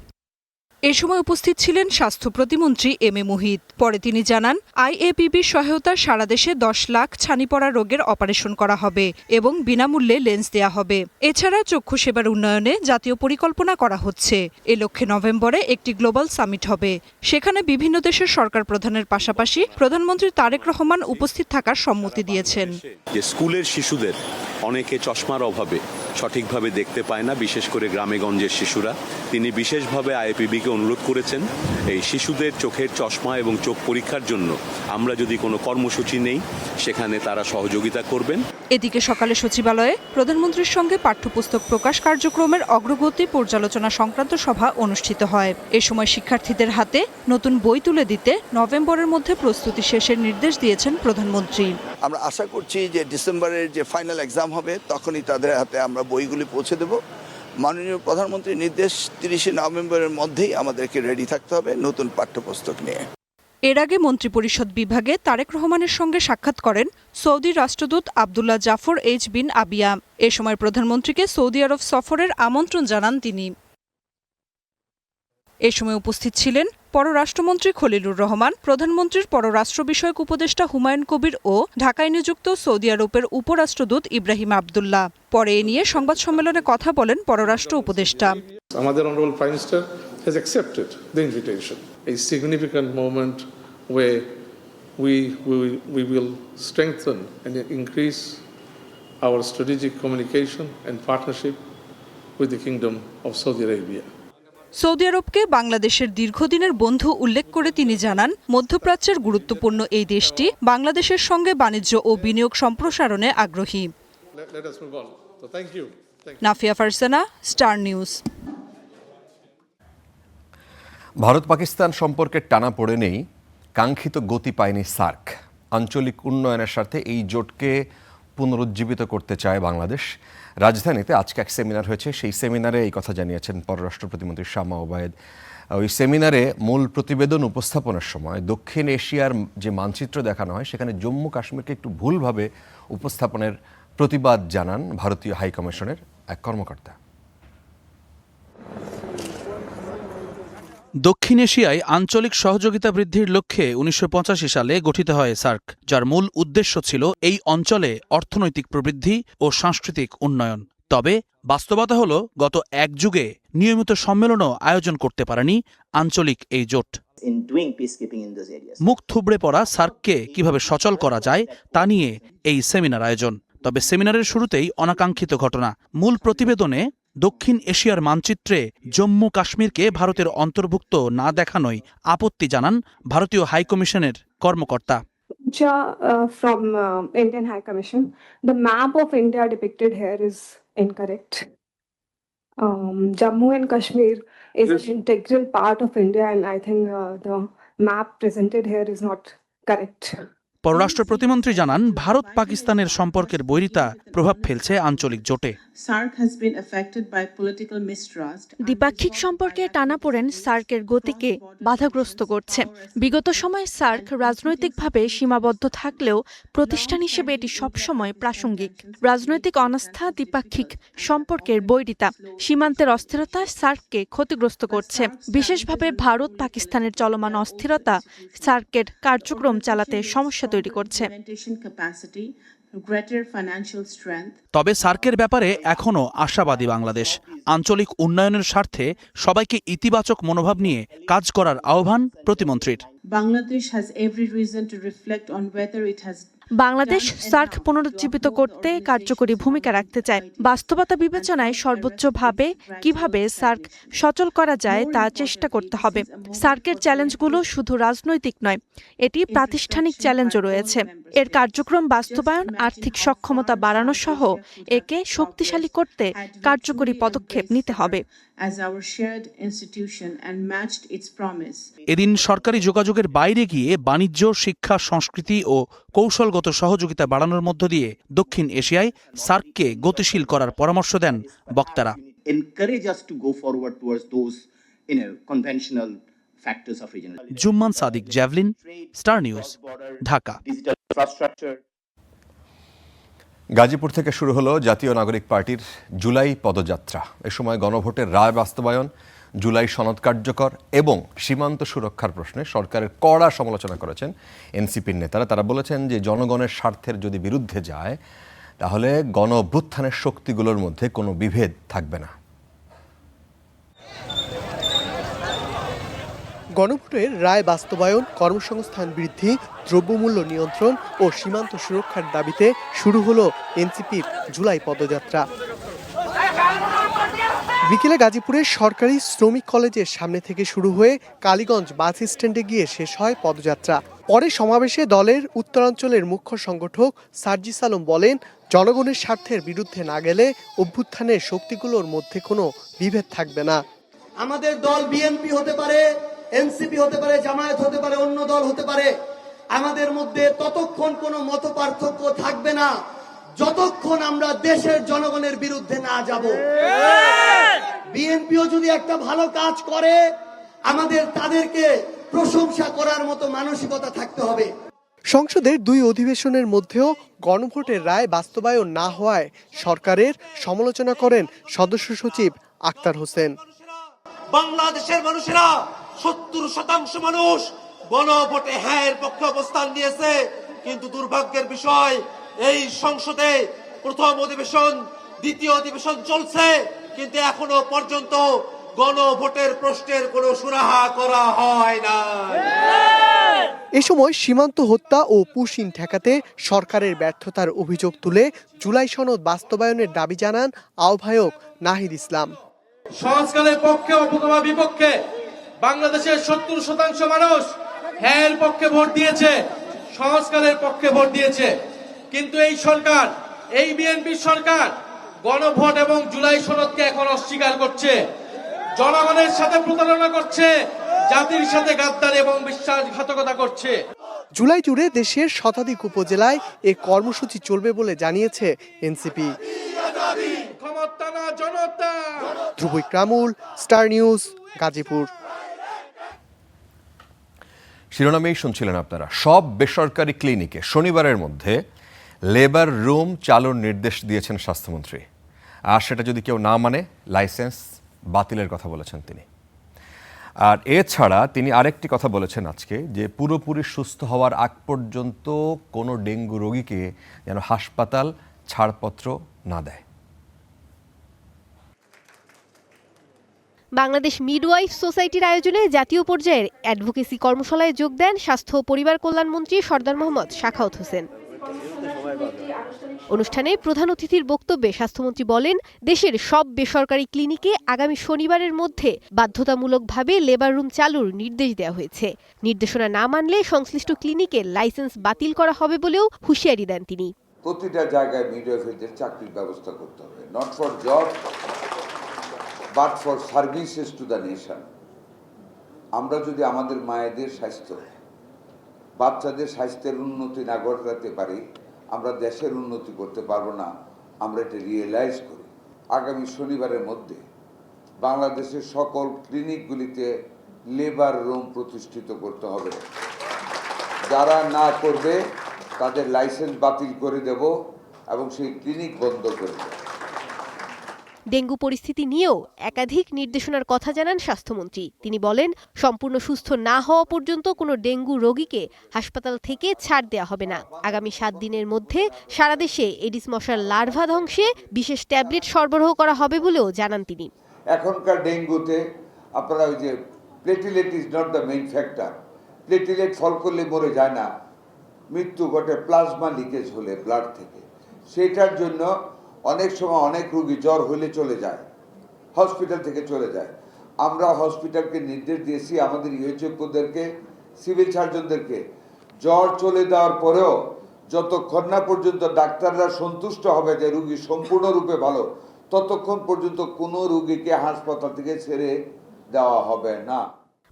এ সময় উপস্থিত ছিলেন স্বাস্থ্য প্রতিমন্ত্রী এম এ মুহিত। পরে তিনি জানান, IAPBর সহায়তায় সারা দেশে 10 লাখ ছানিপড়া রোগের অপারেশন করা হবে এবং বিনামূল্যে লেন্স দেয়া হবে। এছাড়া চক্ষু সেবার উন্নয়নে জাতীয় পরিকল্পনা করা হচ্ছে। এ লক্ষ্যে নভেম্বরে একটি গ্লোবাল সামিট হবে। সেখানে বিভিন্ন দেশের সরকার প্রধানের পাশাপাশি প্রধানমন্ত্রী তারেক রহমান উপস্থিত থাকার সম্মতি দিয়েছেন। যে স্কুলের শিশুদের অনেকে চশমার অভাবে সঠিকভাবে দেখতে পায় না, বিশেষ করে গ্রামে গঞ্জের শিশুরা, তিনি বিশেষভাবে IAPBকে অনুরোধ করেছেন এই শিশুদের চোখের চশমা এবং চোখ পরীক্ষার জন্য আমরা যদি কোনো কর্মসূচি নেই সেখানে তারা সহযোগিতা করবেন। এদিকে সকালে সচিবালয়ে প্রধানমন্ত্রীর সঙ্গে পাঠ্যপুস্তক প্রকাশ কার্যক্রমের অগ্রগতি পর্যালোচনা সংক্রান্ত সভা অনুষ্ঠিত হয়। এ সময় শিক্ষার্থীদের হাতে নতুন বই তুলে দিতে নভেম্বরের মধ্যে প্রস্তুতি শেষের নির্দেশ দিয়েছেন প্রধানমন্ত্রী। আমরা আশা করছি যে ডিসেম্বরের যে ফাইনাল এক্সাম হবে তখনই তাদের হাতে আমরা বইগুলি পৌঁছে দেব। মাননীয় প্রধানমন্ত্রীর নির্দেশ 30 নভেম্বরের মধ্যেই আমাদেরকে রেডি থাকতে হবে নতুন পাঠ্যপুস্তক নিয়ে। এর আগে মন্ত্রিপরিষদ বিভাগে তারেক রহমানের সঙ্গে সাক্ষাৎ করেন সৌদি রাষ্ট্রদূত আবদুল্লাহ জাফর এইচ বিন আবিয়া। এ সময় প্রধানমন্ত্রীকে সৌদি আরব সফরের আমন্ত্রণ জানান তিনি। এ সময় উপস্থিত ছিলেন পররাষ্ট্রমন্ত্রী খলিলুর রহমান, প্রধানমন্ত্রীর পররাষ্ট্র বিষয়ক উপদেষ্টা হুমায়ুন কবির ও ঢাকায় নিযুক্ত সৌদি আরবের উপরাষ্ট্রদূত ইব্রাহিম আবদুল্লাহ। পরে এ নিয়ে সংবাদ সম্মেলনে কথা বলেন পররাষ্ট্র উপদেষ্টা। আমাদের honourable prime minister has accepted the invitation, a significant moment where we will strengthen and increase our strategic communication and partnership with the Kingdom of Saudi Arabia. Saudi আরবকে বাংলাদেশের দীর্ঘদিনের বন্ধু উল্লেখ করে তিনি জানান, মধ্যপ্রাচ্যের গুরুত্বপূর্ণ এই দেশটি বাংলাদেশের সঙ্গে বাণিজ্য ও বিনিয়োগ সম্প্রসারণে আগ্রহী। Nafia Farsana, star news. ভারত পাকিস্তান সম্পর্কের টানাপোড়েনেই কাঙ্ক্ষিত গতি পায়নি সার্ক। আঞ্চলিক উন্নয়নের স্বার্থে এই জোটকে পুনরুজ্জীবিত করতে চায় বাংলাদেশ। রাজধানীতে আজকে এক সেমিনার হয়েছে, সেই সেমিনারে এই কথা জানিয়েছেন পররাষ্ট্র প্রতিমন্ত্রী শামা ওবায়েদ। ওই সেমিনারে মূল প্রতিবেদন উপস্থাপনের সময় দক্ষিণ এশিয়ার যে মানচিত্র দেখানো হয় সেখানে জম্মু কাশ্মীরকে একটু ভুলভাবে উপস্থাপনের প্রতিবাদ জানান ভারতীয় হাইকমিশনের এক কর্মকর্তা। দক্ষিণ এশিয়ায় আঞ্চলিক সহযোগিতা বৃদ্ধির লক্ষ্যে 1985 সালে গঠিত হয় সার্ক, যার মূল উদ্দেশ্য ছিল এই অঞ্চলে অর্থনৈতিক প্রবৃদ্ধি ও সাংস্কৃতিক উন্নয়ন। তবে বাস্তবতা হল, গত এক যুগে নিয়মিত সম্মেলনও আয়োজন করতে পারেনি আঞ্চলিক এই জোট। মুখ থুবড়ে পড়া সার্ককে কিভাবে সচল করা যায় তা নিয়ে এই সেমিনার আয়োজন। তবে সেমিনারের শুরুতেই অনাকাঙ্ক্ষিত ঘটনা। মূল প্রতিবেদনে দক্ষিণ এশিয়ার মানচিত্রে জম্মু কাশ্মীরকে ভারতের অন্তর্ভুক্ত না দেখানোয় আপত্তি জানান ভারতীয় হাইকমিশনের কর্মকর্তা। From Indian High Commission, the map of India depicted here is incorrect. Jammu and Kashmir is an integral part of India, and I think the map presented here is not correct. পররাষ্ট্র প্রতিমন্ত্রী জানান, ভারত পাকিস্তানের সম্পর্কের বৈরিতা প্রভাব ফেলছে আঞ্চলিক জোটে। দ্বিপাক্ষিক সম্পর্কে টানাপোড়েন সার্কের গতিকে বাধাগ্রস্ত করছে। বিগত সময়ে সার্ক রাজনৈতিকভাবে সীমাবদ্ধ থাকলেও প্রতিষ্ঠান হিসেবে এটি সবসময় প্রাসঙ্গিক। রাজনৈতিক অনাস্থা, দ্বিপাক্ষিক সম্পর্কের বৈরিতা, সীমান্তের অস্থিরতা সার্ককে ক্ষতিগ্রস্ত করছে। বিশেষভাবে ভারত পাকিস্তানের চলমান অস্থিরতা সার্কের কার্যক্রম চালাতে সমস্যা তৈরি করছে। তবে সার্কের ব্যাপারে এখনও আশাবাদী বাংলাদেশ। আঞ্চলিক উন্নয়নের স্বার্থে সবাইকে ইতিবাচক মনোভাব নিয়ে কাজ করার আহ্বান প্রতিমন্ত্রীর। বাংলাদেশ সার্ক পুনরুজ্জীবিত করতে কার্যকরী ভূমিকা রাখতে চায়। বাস্তবতা বিবেচনায় সর্বোচ্চভাবে কিভাবে সার্ক সচল করা যায় তা চেষ্টা করতে হবে। সার্কের চ্যালেঞ্জগুলো শুধু রাজনৈতিক নয়, এটি প্রাতিষ্ঠানিক চ্যালেঞ্জও রয়েছে। এর কার্যক্রম বাস্তবায়ন, আর্থিক সক্ষমতা বাড়ানো সহ একে শক্তিশালী করতে কার্যকরী পদক্ষেপ নিতে হবে। এদিন সরকারি যোগাযোগের বাইরে গিয়ে বাণিজ্য, শিক্ষা, সংস্কৃতি ও কৌশলগত সহযোগিতা বাড়ানোর মধ্য দিয়ে দক্ষিণ এশিয়ায় সার্ককে গতিশীল করার পরামর্শ দেন বক্তারা। জুম্মান সাদিক, জ্যাভলিন, স্টার নিউজ, ঢাকা। গাজীপুর থেকে শুরু হলো জাতীয় নাগরিক পার্টির জুলাই পদযাত্রা। এ সময় গণভোটের রায় বাস্তবায়ন, জুলাই সনদ কার্যকর এবং সীমান্ত সুরক্ষার প্রশ্নে সরকারের কড়া সমালোচনা করেছেন এনসিপির নেতারা। তারা বলেছেন যে জনগণের স্বার্থের যদি বিরুদ্ধে যায় তাহলে গণ অভ্যুত্থানের শক্তিগুলোর মধ্যে কোনো বিভেদ থাকবে না। গণভোটের রায় বাস্তবায়ন, কর্মসংস্থান বৃদ্ধি, দ্রব্যমূল্য নিয়ন্ত্রণ ও সীমান্ত সুরক্ষার দাবিতে শুরু হলো এনসিপির জুলাই পদযাত্রা। বিকেলে গাজীপুরের সরকারি শ্রমিক কলেজের সামনে থেকে শুরু হয়ে কালীগঞ্জ বাস স্ট্যান্ডে গিয়ে শেষ হয় পদযাত্রা। পরে সমাবেশে দলের উত্তরাঞ্চলের মুখ্য সংগঠক সার্জিস আলম বলেন, জনগণের স্বার্থের বিরুদ্ধে না গেলে অভ্যুত্থানের শক্তিগুলোর মধ্যে কোনো বিভেদ থাকবে না। আমাদের দল বিএনপি হতে পারে, এনসিপি হতে পারে, জামায়াত হতে পারে, অন্য দল হতে পারে, আমাদের মধ্যে ততক্ষণ কোনো মত পার্থক্য থাকবে না যতক্ষণ আমরা দেশের জনগণের বিরুদ্ধে না যাব। বিএনপিও যদি একটা ভালো কাজ করে আমাদের তাদেরকে প্রশংসা করার মতো মানসিকতা থাকতে হবে। সংসদের দুই অধিবেশনের মধ্যেও গণভোটের রায় বাস্তবায়ন না হওয়ায় সরকারের সমালোচনা করেন সদস্য সচিব আক্তার হোসেন। বাংলাদেশের মানুষেরা 70% মানুষ গণভোটে হ্যাঁ এর পক্ষে অবস্থান নিয়েছে, কিন্তু দুর্ভাগ্যের বিষয় এই সংসদে প্রথম অধিবেশন, দ্বিতীয় অধিবেশন চলছে, কিন্তু এখনো পর্যন্ত গণভোটের প্রশ্নের কোনো সুরাহা করা হয় না। এ সময় সীমান্ত হত্যা ও পুশিন ঠেকাতে সরকারের ব্যর্থতার অভিযোগ তুলে জুলাই সনদ বাস্তবায়নের দাবি জানান আহ্বায়ক নাহিদ ইসলাম। সংস্কারের পক্ষে অথবা বিপক্ষে বাংলাদেশের 70% মানুষ হ্যাঁ এর পক্ষে ভোট দিয়েছে, সংস্কারের পক্ষে ভোট দিয়েছে, কিন্তু এই সরকার, এই বিএনপি সরকার গণভোট এবং জুলাই সনদকে এখন অস্বীকার করছে, জনগণের সাথে প্রতারণা করছে, জাতির সাথে গাদ্দারি এবং বিশ্বাসঘাতকতা করছে। জুলাই জুড়ে দেশের শতাধিক উপজেলায় এ কর্মসূচি চলবে বলে জানিয়েছে এনসিপি। ধ্রুব ইকরামুল, স্টার নিউজ, গাজীপুর। শিরোনামেই শুনছিলেন আপনারা। সব বেসরকারি ক্লিনিকে শনিবারের মধ্যে লেবার রুম চালুর নির্দেশ দিয়েছেন স্বাস্থ্যমন্ত্রী। আর সেটা যদি কেউ না মানে লাইসেন্স বাতিলের কথা বলেছেন তিনি। আর এছাড়া তিনি আরেকটি কথা বলেছেন আজকে, যে পুরোপুরি সুস্থ হওয়ার আগ পর্যন্ত কোনো ডেঙ্গু রোগীকে যেন হাসপাতাল ছাড়পত্র না দেয়। বাংলাদেশ মিডওয়াইফ সোসাইটির আয়োজনে জাতীয় পর্যায়ের অ্যাডভোকেসি কর্মশালায় যোগ দেন স্বাস্থ্য ও পরিবার কল্যাণ মন্ত্রী সরদার মোহাম্মদ সাখাওয়াত হোসেন। অনুষ্ঠানে প্রধান অতিথির বক্তব্যে স্বাস্থ্যমন্ত্রী বলেন, দেশের সব বেসরকারি ক্লিনিকে আগামী শনিবারের মধ্যে বাধ্যতামূলকভাবে লেবার রুম চালুর নির্দেশ দেওয়া হয়েছে। নির্দেশনা না মানলে সংশ্লিষ্ট ক্লিনিকের লাইসেন্স বাতিল করা হবে বলেও হুঁশিয়ারি দেন তিনি। প্রতিটা জায়গায় মিডওয়াইফারদের চাকরির ব্যবস্থা করতে হবে, not for job but for services to the nation. আমরা যদি আমাদের মায়েদের স্বাস্থ্য, বাচ্চাদের স্বাস্থ্যের উন্নতি না ঘটাতে পারি, আমরা দেশের উন্নতি করতে পারবো না। আমরা এটা রিয়েলাইজ করি। আগামী শনিবারের মধ্যে বাংলাদেশের সকল ক্লিনিকগুলিতে লেবার রুম প্রতিষ্ঠিত করতে হবে। যারা না করবে তাদের লাইসেন্স বাতিল করে দেব এবং সেই ক্লিনিক বন্ধ করে দেব। ডেঙ্গু পরিস্থিতি নিয়েও একাধিক নির্দেশনার কথা জানান স্বাস্থ্যমন্ত্রী। তিনি বলেন, সম্পূর্ণ সুস্থ না হওয়া পর্যন্ত কোনো ডেঙ্গু রোগীকে হাসপাতাল থেকে ছাড় দেওয়া হবে না। আগামী 7 দিনের মধ্যে সারা দেশে এডিস মশার লার্ভা ধ্বংসে বিশেষ ট্যাবলেট সরবরাহ করা হবে বলেও জানান তিনি। এখনকার ডেঙ্গুতে আপনারা ওই যে platelet is not the main factor. Platelet fall করলে মরে যায় না, মৃত্যু ঘটে প্লাজমা লিকেজ হলে ব্লাড থেকে। সেটার জন্য অনেক সময় অনেক রোগী জ্বর হলে চলে যায়, হসপিটাল থেকে চলে যায়। আমরা হসপিটালকে নির্দেশ দিয়েছি আমাদের ইউএইচওদেরকে, সিভিল সার্জনদেরকে, জ্বর চলে যাওয়ার পরেও যতক্ষণ না পর্যন্ত ডাক্তাররা সন্তুষ্ট হবে যে রোগী সম্পূর্ণরূপে ভালো, ততক্ষণ পর্যন্ত কোনো রোগীকে হাসপাতাল থেকে ছেড়ে দেওয়া হবে না।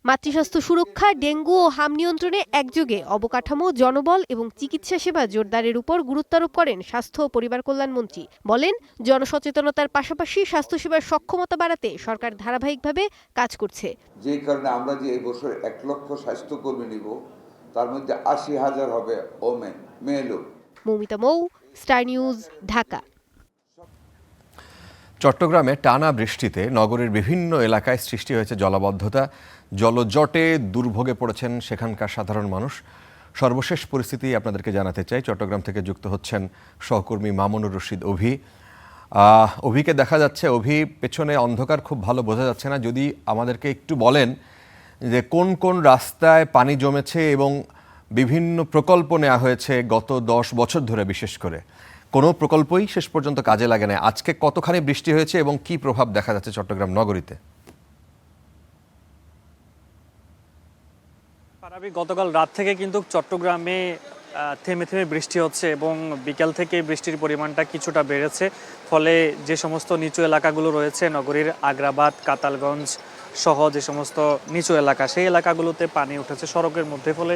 মাতৃস্বাস্থ্য সুরক্ষা, ডেঙ্গু ও হাম নিয়ন্ত্রণে একযোগে অবকাঠামো, জনবল এবং চিকিৎসা সেবা জোরদারের উপর গুরুত্ব আরোপ করেন স্বাস্থ্য ও পরিবার কল্যাণমন্ত্রী। বলেন, জনসচেতনতার পাশাপাশি স্বাস্থ্যসেবার সক্ষমতা বাড়াতে সরকার ধারাবাহিকভাবে কাজ করছে। যে কারণে আমরা যে এই বছর 1 লক্ষ স্বাস্থ্যকর্মী নিব, তার মধ্যে 80,000 হবে ওমেন, মেয়ে লোক। মৌমিতা মৌ, স্টার নিউজ, ঢাকা। চট্টগ্রামে টানা বৃষ্টিতে নগরের বিভিন্ন এলাকায় সৃষ্টি হয়েছে জলাবদ্ধতা। জলজটে দুর্ভোগে পড়েছেন সেখানকার সাধারণ মানুষ। সর্বশেষ পরিস্থিতি আপনাদেরকে জানাতে চাই। চট্টগ্রাম থেকে যুক্ত হচ্ছেন সহকর্মী মামুনুর রশিদ অভি। অভিকে দেখা যাচ্ছে, অভি পেছনে অন্ধকার খুব ভালো বোঝা যাচ্ছে না, যদি আমাদেরকে একটু বলেন যে কোন কোন রাস্তায় পানি জমেছে এবং বিভিন্ন প্রকল্প নেওয়া হয়েছে গত 10 বছর ধরে, বিশেষ করে কোনো প্রকল্পই শেষ পর্যন্ত কাজে লাগে না। আজকে কতখানি বৃষ্টি হয়েছে এবং কি প্রভাব দেখা যাচ্ছে চট্টগ্রাম নগরীতে? গতকাল রাত থেকে কিন্তু চট্টগ্রামে থেমে থেমে বৃষ্টি হচ্ছে এবং বিকাল থেকে বৃষ্টির পরিমাণটা কিছুটা বেড়েছে। ফলে যে সমস্ত নিচু এলাকাগুলো রয়েছে নগরীর, আগ্রাবাদ, কাতালগঞ্জ সহ যে সমস্ত নিচু এলাকা, সেই এলাকাগুলোতে পানি উঠেছে সড়কের মধ্যে। ফলে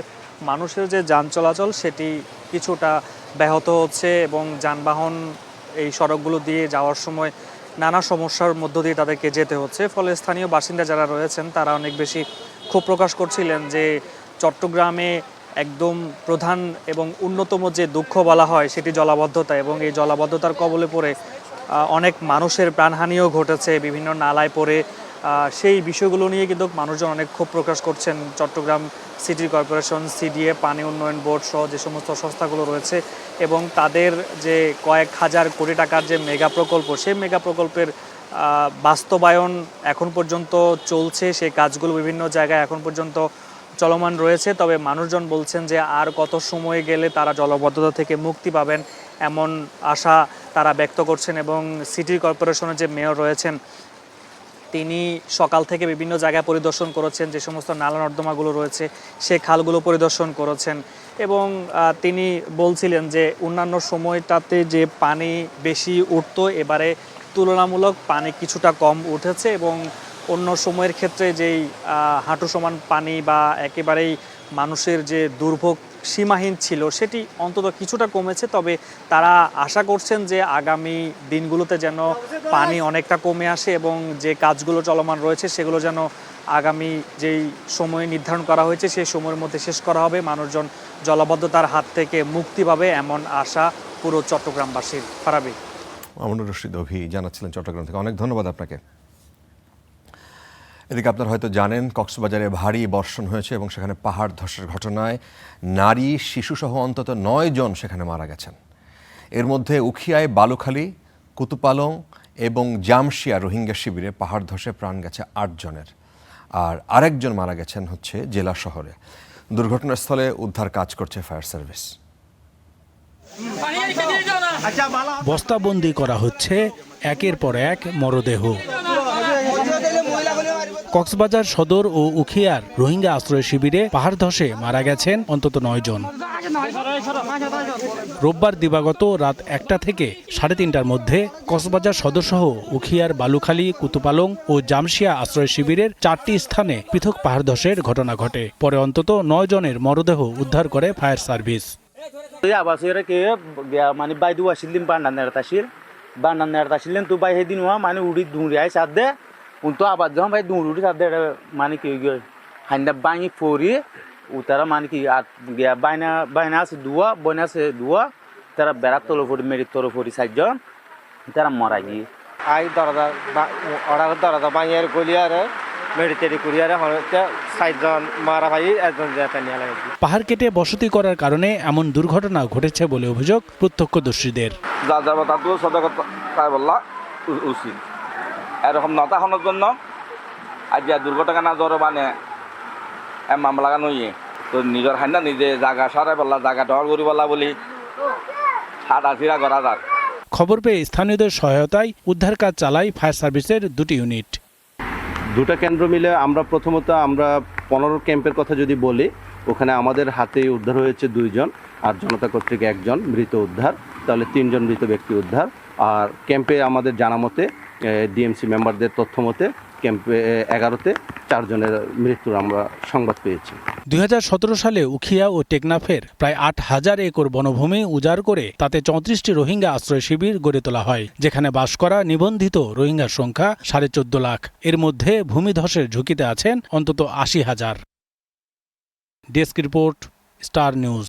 মানুষের যে যান চলাচল সেটি কিছুটা ব্যাহত হচ্ছে এবং যানবাহন এই সড়কগুলো দিয়ে যাওয়ার সময় নানা সমস্যার মধ্য দিয়ে তাদেরকে যেতে হচ্ছে। ফলে স্থানীয় বাসিন্দা যারা রয়েছেন তারা অনেক বেশি ক্ষোভ প্রকাশ করছিলেন যে চট্টগ্রামে একদম প্রধান এবং অন্যতম যে দুঃখ বলা হয় সেটি জলাবদ্ধতা, এবং এই জলাবদ্ধতার কবলে পড়ে অনেক মানুষের প্রাণহানিও ঘটেছে বিভিন্ন নালায় পড়ে। সেই বিষয়গুলো নিয়ে কিন্তু মানুষজন অনেক ক্ষোভ প্রকাশ করছেন। চট্টগ্রাম সিটি কর্পোরেশন, সিডিএ, পানি উন্নয়ন বোর্ড সহ যে সমস্ত সংস্থাগুলো রয়েছে এবং তাদের যে কয়েক হাজার কোটি টাকার যে মেগা প্রকল্প, সেই মেগা প্রকল্পের বাস্তবায়ন এখন পর্যন্ত চলছে। সেই কাজগুলো বিভিন্ন জায়গায় এখন পর্যন্ত চলমান রয়েছে। তবে মানুষজন বলছেন যে আর কত সময় গেলে তারা জলাবদ্ধতা থেকে মুক্তি পাবেন, এমন আশা তারা ব্যক্ত করছেন। এবং সিটি কর্পোরেশনের যে মেয়র রয়েছেন তিনি সকাল থেকে বিভিন্ন জায়গায় পরিদর্শন করেছেন, যে সমস্ত নালা নর্দমাগুলো রয়েছে সে খালগুলো পরিদর্শন করেছেন এবং তিনি বলছিলেন যে অন্যান্য সময়টাতে যে পানি বেশি উঠতো, এবারে তুলনামূলক পানি কিছুটা কম উঠেছে এবং অন্য সময়ের ক্ষেত্রে যেই হাঁটু সমান পানি বা একেবারেই মানুষের যে দুর্ভোগ সীমাহীন ছিল সেটি অন্তত কিছুটা কমেছে। তবে তারা আশা করছেন যে আগামী দিনগুলোতে যেন পানি অনেকটা কমে আসে এবং যে কাজগুলো চলমান রয়েছে সেগুলো যেন আগামী যেই সময় নির্ধারণ করা হয়েছে সেই সময়ের মধ্যে শেষ করা হবে, মানুষজন জলাবদ্ধতার হাত থেকে মুক্তি পাবে, এমন আশা পুরো চট্টগ্রামবাসীর। ফারাবি। মামুনুর রশিদ অভি জানাচ্ছিলেন চট্টগ্রাম থেকে। অনেক ধন্যবাদ আপনাকে। এদিকে আপনারা হয়তো জানেন, কক্সবাজারে ভারী বর্ষণ হয়েছে এবং সেখানে পাহাড় ধসের ঘটনায় নারী, শিশুসহ অন্তত 9 জন সেখানে মারা গেছেন। এর মধ্যে উখিয়ায় বালুখালী, কুতুপালং এবং জামশিয়া রোহিঙ্গা শিবিরে পাহাড় ধসে প্রাণ গেছে 8 জনের, আর আরেকজন মারা গেছেন হচ্ছে জেলা শহরে। দুর্ঘটনাস্থলে উদ্ধার কাজ করছে ফায়ার সার্ভিস। বস্তাবন্দি করা হচ্ছে একের পর এক মরদেহ। কক্সবাজার সদর ও উখিয়ার রোহিঙ্গা আশ্রয় শিবিরে পাহাড় ধসে মারা গেছেন অন্তত 9 জন। রোববার দিবাগত রাত 1টা থেকে 3:30টার মধ্যে কক্সবাজার সদরসহ উখিয়ার বালুখালী, কুতুপালং ও জামশিয়া আশ্রয় শিবিরের 4টি স্থানে পৃথক পাহাড় ধসের ঘটনা ঘটে। পরে অন্তত 9 জনের মরদেহ উদ্ধার করে ফায়ার সার্ভিস। মানে বাইদু আসিলেন বান্নার নেড় আসিলেন তো বাই সেদিন মানে উড়ি দুঁড়ি আই সার দে তো আবার যখন ভাই দুঁড়ি উড়ি সার দে মানে কি হাইন্দা বাঙি ফরি ও তারা মানে কি আর বাইনা আছে দুয়া বইনা আছে দুয়া তারা বেড়ার তলো ফরি মেরির তলো ফরি 4 জন তারা মরা গিয়ে আই দরজা অর্ডার দরজা বাইয়ের গলিয়ারে মেডিটেরি কুরিয়ারে হচ্ছে 4 জন মারা ভাই একজন যেতে নিয়ে লাগে। পাহাড় কেটে বসতি করার কারণে এমন দুর্ঘটনা ঘটেছে বলে অভিযোগ প্রত্যক্ষদর্শীদের। উচিত এরকম নতা হওয়ার জন্য আজ দুর্ঘটনা না ধরো মানে মামলা নইয়ে তো নিজের হাই না নিজে জায়গা সরাই বললা জায়গা ডর করি বলা বলি হাঁটাফিরা করা যাক। খবর পেয়ে স্থানীয়দের সহায়তায় উদ্ধার কাজ চালায় ফায়ার সার্ভিসের 2টি ইউনিট। দুটা কেন্দ্র মিলে আমরা প্রথমত 15 ক্যাম্পের কথা যদি বলি, ওখানে আমাদের হাতে উদ্ধার হয়েছে 2 জন আর জনতা কর্তৃক 1 জন মৃত উদ্ধার, তাহলে 3 জন মৃত ব্যক্তি উদ্ধার। আর ক্যাম্পে আমাদের জানা মতে ডিএমসি মেম্বারদের তথ্য মতে ক্যাম্পে 11তে 4 জনের মৃত্যুর আমরা সংবাদ পেয়েছি। 2017 সালে উখিয়া ও টেকনাফের প্রায় 8000 একর বনভূমি উজাড় করে তাতে 34টি রোহিঙ্গা আশ্রয় শিবির গড়ে তোলা হয়, যেখানে বাস করা নিবন্ধিত রোহিঙ্গার সংখ্যা 14.5 লাখ। এর মধ্যে ভূমিধসের ঝুঁকিতে আছেন অন্তত 80,000। Desk report, star news.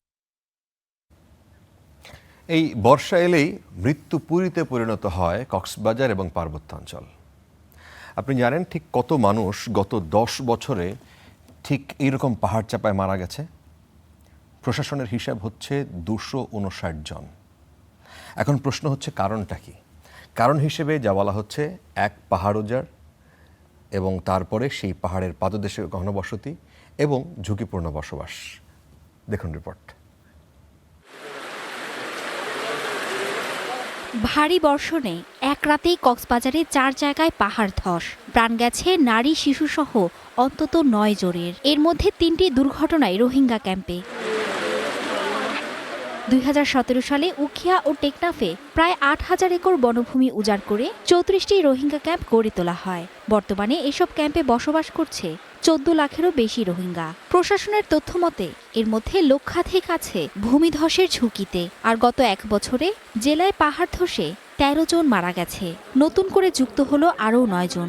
এই বর্ষা এলেই মৃত্যুপুরীতে পরিণত হয় কক্সবাজার এবং পার্বত্যাঞ্চল। আপনি জানেন ঠিক কত মানুষ গত 10 বছরে ঠিক এইরকম পাহাড় চাপায় মারা গেছে? প্রশাসনের হিসাব হচ্ছে 259 জন। এখন প্রশ্ন হচ্ছে কারণটা কি? কারণ হিসেবে যা বলা হচ্ছে, এক পাহাড় উজাড় এবং তারপরে সেই পাহাড়ের পাদদেশে ঘনবসতি এবং ঝুঁকিপূর্ণ বসবাস। দেখুন রিপোর্ট। ভারী বর্ষণে এক রাতেই কক্সবাজারে 4 জায়গায় পাহাড় ধস, প্রাণ গেছে নারী শিশুসহ অন্তত 9 জনের। এর মধ্যে 3টি দুর্ঘটনায় রোহিঙ্গা ক্যাম্পে। 2017 সালে উখিয়া ও টেকনাফে প্রায় 8000 একর বনভূমি উজাড় করে 34টি রোহিঙ্গা ক্যাম্প গড়ে তোলা হয়। বর্তমানে এসব ক্যাম্পে বসবাস করছে 14 লাখেরও বেশি রোহিঙ্গা। প্রশাসনের তথ্য মতে এর মধ্যে লক্ষাধিক আছে ভূমিধসের ঝুঁকিতে। আর গত 1 বছরে জেলায় পাহাড় ধসে 13 জন মারা গেছে, নতুন করে যুক্ত হলো আরও 9 জন।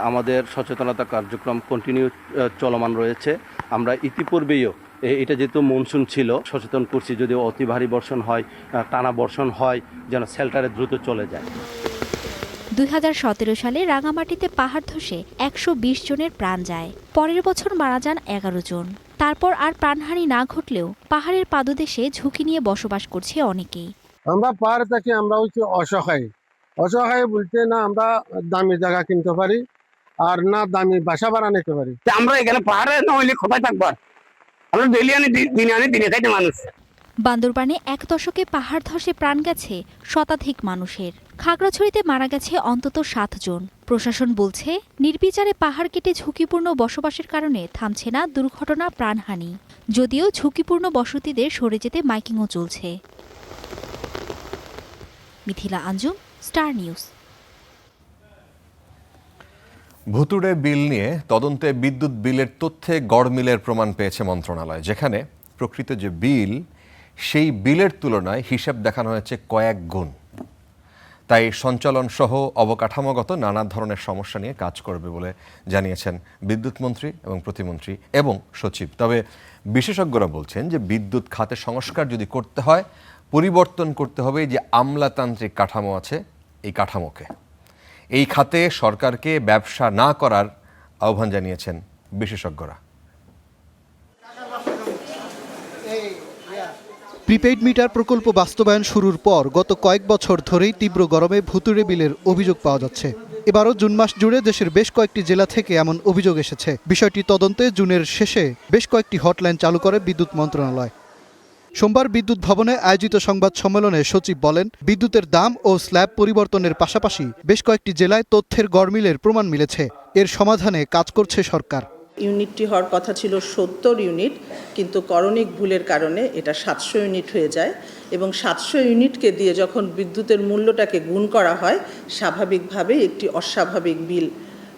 আমাদের সচেতনতা কার্যক্রম কন্টিনিউ চলমান রয়েছে। আমরা ইতিপূর্বেও এটা যেহেতু মনসুন ছিল, সচেতন করছি যদি অতি ভারী বর্ষণ হয়, টানা বর্ষণ হয়, যেন শেল্টারে দ্রুত চলে যায়। 2017 সালে রাঙামাটিতে পাহাড় ধসে 120 জনের প্রাণ যায়। পরের বছর মারা যান 11 জন। তারপর আর প্রাণহানি না ঘটলেও পাহাড়ের পাদদেশে ঝুঁকি নিয়ে বসবাস করছে অনেকেই। আমরা পাহাড়ে থাকি, আমরা হচ্ছে অসহায়। অসহায় বলতে না আমরা দামি জায়গা কিনতে পারি আর না দামি বাসা ভাড়া নিতে পারি। আমরা এখানে পাহাড়ে না হইলে কোথায় থাকবো? আমরা দিনে খাইতে মানুষ। বান্দরবানে 1 দশকে পাহাড় ধসে প্রাণ গেছে শতাধিক মানুষের। খাগড়াছড়িতে মারা গেছে অন্তত 7 জন। প্রশাসন বলছে নির্বিচারে পাহাড় কেটে ঝুঁকিপূর্ণ বসবাসের কারণে থামছে না দুর্ঘটনা, প্রাণহানি। যদিও ঝুঁকিপূর্ণ বসতিদের সরে যেতে মাইকিংও চলছে। Mithila Anjum, star news. ভুতুড়ে বিল নিয়ে তদন্তে বিদ্যুৎ বিলের তথ্যে গড়মিলের প্রমাণ পেয়েছে মন্ত্রণালয়, যেখানে প্রকৃত যে বিল সেই বিলের তুলনায় হিসাব দেখানো হয়েছে কয়েক গুণ। তাই সঞ্চালন সহ অবকাঠামোগত নানা ধরনের সমস্যা নিয়ে কাজ করবে বলে জানিয়েছেন বিদ্যুৎ মন্ত্রী এবং প্রতিমন্ত্রী এবং সচিব। তবে বিশেষজ্ঞরা বলছেন যে বিদ্যুৎ খাতে সংস্কার যদি করতে হয়, পরিবর্তন করতে হবে যে আমলাতান্ত্রিক কাঠামো আছে, এই কাঠামোকে। এই খাতে সরকারকে ব্যবসা না করার আহ্বান জানিয়েছেন বিশেষজ্ঞরা। প্রিপেইড মিটার প্রকল্প বাস্তবায়ন শুরুর পর গত কয়েক বছর ধরেই তীব্র গরমে ভুতুড়ে বিলের অভিযোগ পাওয়া যাচ্ছে। এবারও জুন মাস জুড়ে দেশের বেশ কয়েকটি জেলা থেকে এমন অভিযোগ এসেছে। বিষয়টি তদন্তে জুনের শেষে বেশ কয়েকটি হটলাইন চালু করে বিদ্যুৎ মন্ত্রণালয়। সোমবার বিদ্যুৎ ভবনে আয়োজিত সংবাদ সম্মেলনে সচিব বলেন, বিদ্যুতের দাম ও স্ল্যাব পরিবর্তনের পাশাপাশি বেশ কয়েকটি জেলায় তথ্যের গড়মিলের প্রমাণ মিলেছে। এর সমাধানে কাজ করছে সরকার। ইউনিটটি হওয়ার কথা ছিল 70 ইউনিট, কিন্তু করণিক ভুলের কারণে এটা 700 ইউনিট হয়ে যায় এবং 700 ইউনিটকে দিয়ে যখন বিদ্যুতের মূল্যটাকে গুণ করা হয়, স্বাভাবিকভাবে একটি অস্বাভাবিক বিল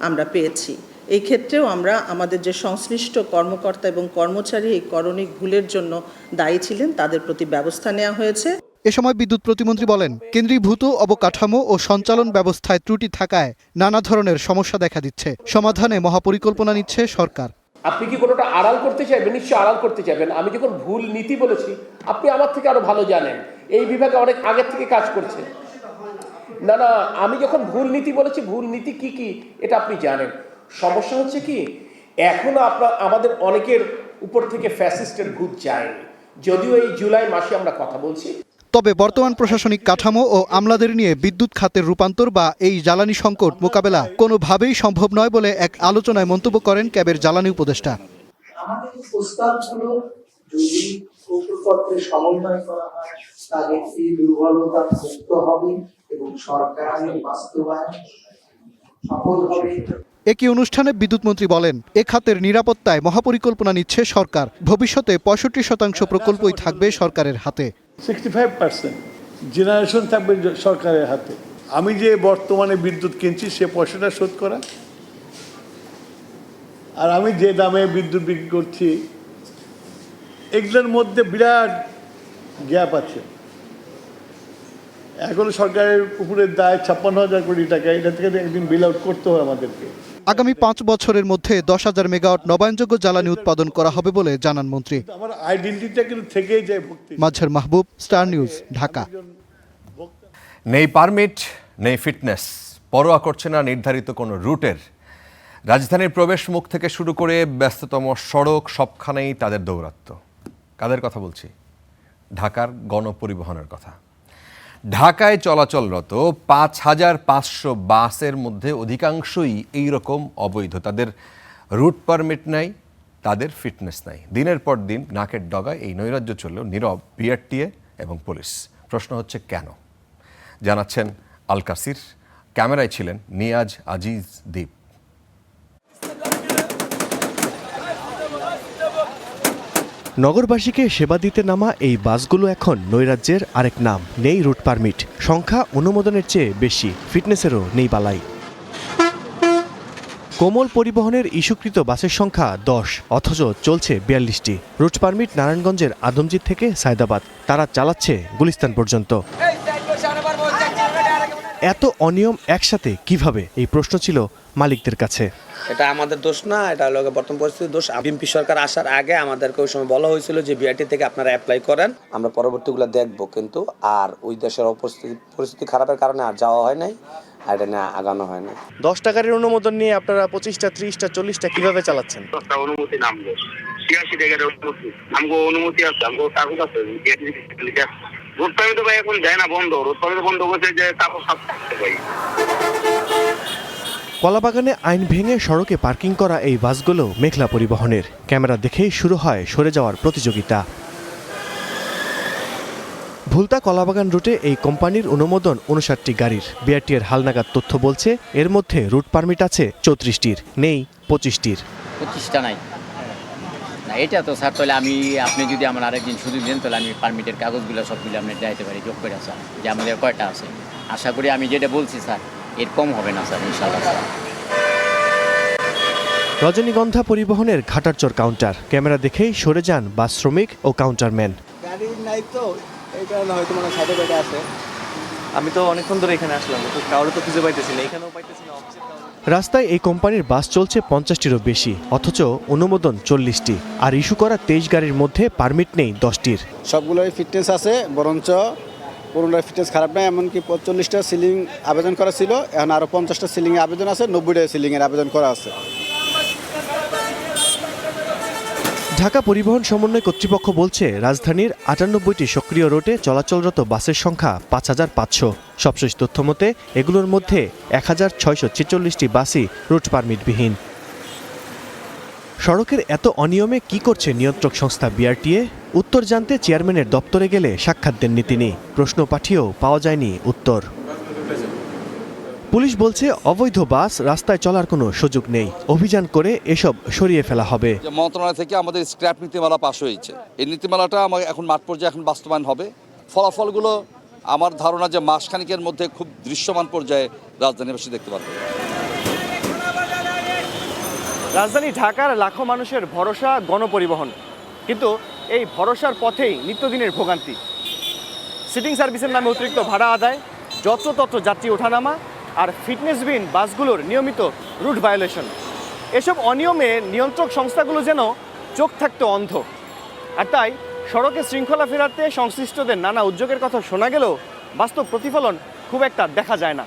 আমরা পেয়েছি। এই ক্ষেত্রেও আমরা আমাদের যে সংশ্লিষ্ট কর্মকর্তা এবং কর্মচারী এই করণিক ভুলের জন্য দায়ী ছিলেন তাদের প্রতি ব্যবস্থা নেওয়া হয়েছে। এ সময় বিদ্যুৎ প্রতিমন্ত্রী বলেন, কেন্দ্রীভূত অবকাঠামো ও সঞ্চালন ব্যবস্থায় ত্রুটি থাকায় নানা ধরনের সমস্যা দেখা দিচ্ছে। সমাধানে মহাপরিকল্পনা নিচ্ছে সরকার। আপনি কি কোনোটা আড়াল করতে চাইবেন? নিশ্চয়ই আড়াল করতে চাইবেন। আমি যখন ভুল নীতি বলেছি, আপনি আমার থেকে আরো ভালো জানেন, এই বিভাগে অনেক আগের থেকে কাজ করছে। না, আমি যখন ভুল নীতি বলেছি, ভুল নীতি কি কি এটা আপনি জানেন। সমস্যা হচ্ছে কি, এখনো আমাদের অনেকের উপর থেকে ফ্যাসিস্টের ভূত যায়নি, যদিও এই জুলাই মাসে আমরা কথা বলছি। তবে বর্তমান প্রশাসনিক কাঠামো ও আমলাদের নিয়ে বিদ্যুৎ খাতের রূপান্তর বা এই জ্বালানি সংকট মোকাবেলা কোনোভাবেই সম্ভব নয় বলে এক আলোচনায় মন্তব্য করেন ক্যাবের জ্বালানি উপদেষ্টা। আমাদের প্রস্তাব হলো, যদি কৌশলপত্রে সমন্বয় করা হয় তাহলে এই দুর্বলতা মুক্ত হবে এবং সরকারের বাস্তবায়ন সফল হবে। একই অনুষ্ঠানে বিদ্যুৎ মন্ত্রী বলেন, এ খাতের নিরাপত্তায় মহাপরিকল্পনা নিচ্ছে সরকার। ভবিষ্যতে 65% প্রকল্পই থাকবে সরকারের হাতে। 65% জেনারেশন থাকবে সরকারের হাতে। আমি যে বর্তমানে বিদ্যুৎ কিনছি সে পয়সাটা শোধ করা, আর আমি যে দামে বিদ্যুৎ বিক্রি করছি এগুলোর মধ্যে বিরাট গ্যাপ আছে। এখন সরকারের উপরের দায় 56,000 কোটি টাকা, এটা থেকে একদিন বিল আউট করতে হবে আমাদেরকে। আগামী 5 বছরের মধ্যে 10,000 মেগাওয়াট নবায়নযোগ্য জ্বালানি উৎপাদন করা হবে বলে জানান মন্ত্রী। আমার আইডেন্টিটিটা কিন্তু থেকেই যায়। মাঝার মাহবুব, স্টার নিউজ, ঢাকা। নেই পারমিট, নেই ফিটনেস, পরোয়া করছে না নির্ধারিত কোনো রুটের। রাজধানীর প্রবেশ মুখ থেকে শুরু করে ব্যস্ততম সড়ক সবখানেই তাদের দৌরাত্ম্য। কাদের কথা বলছি? ঢাকার গণপরিবহনের কথা। ঢাকায় চলাচলরত 5,500 বাসের মধ্যে অধিকাংশই এই রকম অবৈধ। তাদের রুট পারমিট নাই, তাদের ফিটনেস নাই। দিনের পর দিন নাকের ডগায় এই নৈরাজ্য চললেও নীরব বিআরটিএ এবং পুলিশ। প্রশ্ন হচ্ছে কেন? জানাচ্ছেন আল কাসির। ক্যামেরায় ছিলেন নিয়াজ আজিজ দ্বীপ। নগরবাসীকে সেবা দিতে নামা এই বাসগুলো এখন নৈরাজ্যের আরেক নাম। নেই রুট পারমিট, সংখ্যা অনুমোদনের চেয়ে বেশি, ফিটনেসেরও নেই বালাই। কোমল পরিবহনের ইস্যুকৃত বাসের সংখ্যা 10, অথচ চলছে 42টি। রুট পারমিট নারায়ণগঞ্জের আদমজিদ থেকে সায়দাবাদ, তারা চালাচ্ছে গুলিস্তান পর্যন্ত। এত অনিয়ম একসাথে কিভাবে, এই প্রশ্ন ছিল মালিকদের কাছে। এটা আমাদের দোষ না, এটা হলো বর্তমান পরিস্থিতির দোষ। বিএনপি সরকার আসার আগে আমাদেরকে ওই সময় বলা হয়েছিল যে বিআরটি থেকে আপনারা অ্যাপ্লাই করেন, আমরা পরবর্তীগুলো দেখব, কিন্তু আর ওই দেশের পরিস্থিতি খারাপের কারণে আর যাওয়া হয় নাই, আর এটা নিয়ে আগানো হয় না। 10 টাকার অনুমোদন নিয়ে আপনারা 25টা, 30টা, 40টা কিভাবে চালাচ্ছেন? 10টা অনুমতি নামবো, 86 টাকার অনুমতি, আমগো অনুমতি আছে, আমগো কাগজ আছে। রোড পারমিট তো ভাই এখন যায় না, বন্ধ। রোড পারমিট বন্ধ করছে যে কাগজ ছাপতে ভাই। কলাবাগানে আইন ভেঙে সড়কে পার্কিং করা এই বাসগুলো মেঘলা পরিবহনের। ক্যামেরা দেখেই শুরু হয় সরে যাওয়ার প্রতিযোগিতা। ভুলতা কলাবাগান রুটে এই কোম্পানির অনুমোদন 59টি গাড়ির। বিআরটিএর হালনাগাদ তথ্য বলছে এর মধ্যে রুট পারমিট আছে 34টির, নেই 25টির। 25টা নাই না, এটা তো স্যার, তাহলে আপনি যদি আমার আরেকদিন সুযোগ দেন তাহলে আমি পারমিটের কাগজগুলো সবগুলো আপনি দেখাতে পারি, যোগ করে স্যার, যে আমাদের কয়টা আছে। আশা করি আমি যেটা বলছি স্যার এর কম হবে না স্যার, ইনশাআল্লাহ। রজনীগন্ধা পরিবহনের ঘাটারচর কাউন্টার। ক্যামেরা দেখেই সরে যান বাস শ্রমিক ও কাউন্টারম্যান। গাড়ি নাই তো, এই কারণে হয়তো মানে সাইডে বেড়ে আছে। আমি তো অনেকক্ষণ ধরে এখানে আসলাম, তো কাউরে তো খুঁজে পাইতেছি না, এখানেও পাইতেছি না। রাস্তায় এই কোম্পানির বাস চলছে 50টিরও বেশি, অথচ অনুমোদন 40টি। আর ইস্যু করা 23 গাড়ির মধ্যে পারমিট নেই 10টির। সবগুলোই ফিটনেস আছে, বরঞ্চ কোনোটার ফিটনেস খারাপ নয়। এমনকি 45টা সিলিং আবেদন করা ছিল, এখন আরও 50টা সিলিংয়ে আবেদন আছে, 90টা সিলিংয়ের আবেদন করা আছে। ঢাকা পরিবহন সমন্বয় কর্তৃপক্ষ বলছে রাজধানীর 98টি সক্রিয় রুটে চলাচলরত বাসের সংখ্যা 5,500। সবশেষ তথ্য মতে এগুলোর মধ্যে 1,646টি বাসই রুট পারমিটবিহীন। সড়কের এত অনিয়মে কি করছে নিয়ন্ত্রক সংস্থা বিআরটিএ? উত্তর জানতে চেয়ারম্যানের দপ্তরে গেলে সাক্ষাৎ দেননি তিনি। প্রশ্ন পাঠিয়েও পাওয়া যায়নি উত্তর। পুলিশ বলছে অবৈধ বাস রাস্তায় চলার কোনো সুযোগ নেই, অভিযান করে এসব সরিয়ে ফেলা হবে। মন্ত্রণালয় থেকে আমাদের স্ক্র্যাপ নীতিমালা পাশ হয়েছে, এই নীতিমালাটা আমার এখন মাঠ পর্যায়ে এখন বাস্তবায়ন হবে। ফলাফলগুলো আমার ধারণা যে মাসখানিকের মধ্যে খুব দৃশ্যমান পর্যায়ে রাজধানীবাসী দেখতে পারবে। রাজধানী ঢাকার লাখো মানুষের ভরসা গণপরিবহন, কিন্তু এই ভরসার পথেই নিত্যদিনের ভোগান্তি। সিটিং সার্ভিসের নামে অতিরিক্ত ভাড়া আদায়, যত্রতত্র যাত্রী ওঠানামা আর ফিটনেসবিহীন বাসগুলোর নিয়মিত রুট ভায়োলেশন। এসব অনিয়মে নিয়ন্ত্রক সংস্থাগুলো যেন চোখ থাকতে অন্ধ। আর তাই সড়কে শৃঙ্খলা ফেরাতে সংশ্লিষ্টদের নানা উদ্যোগের কথা শোনা গেলেও বাস্তব প্রতিফলন খুব একটা দেখা যায় না।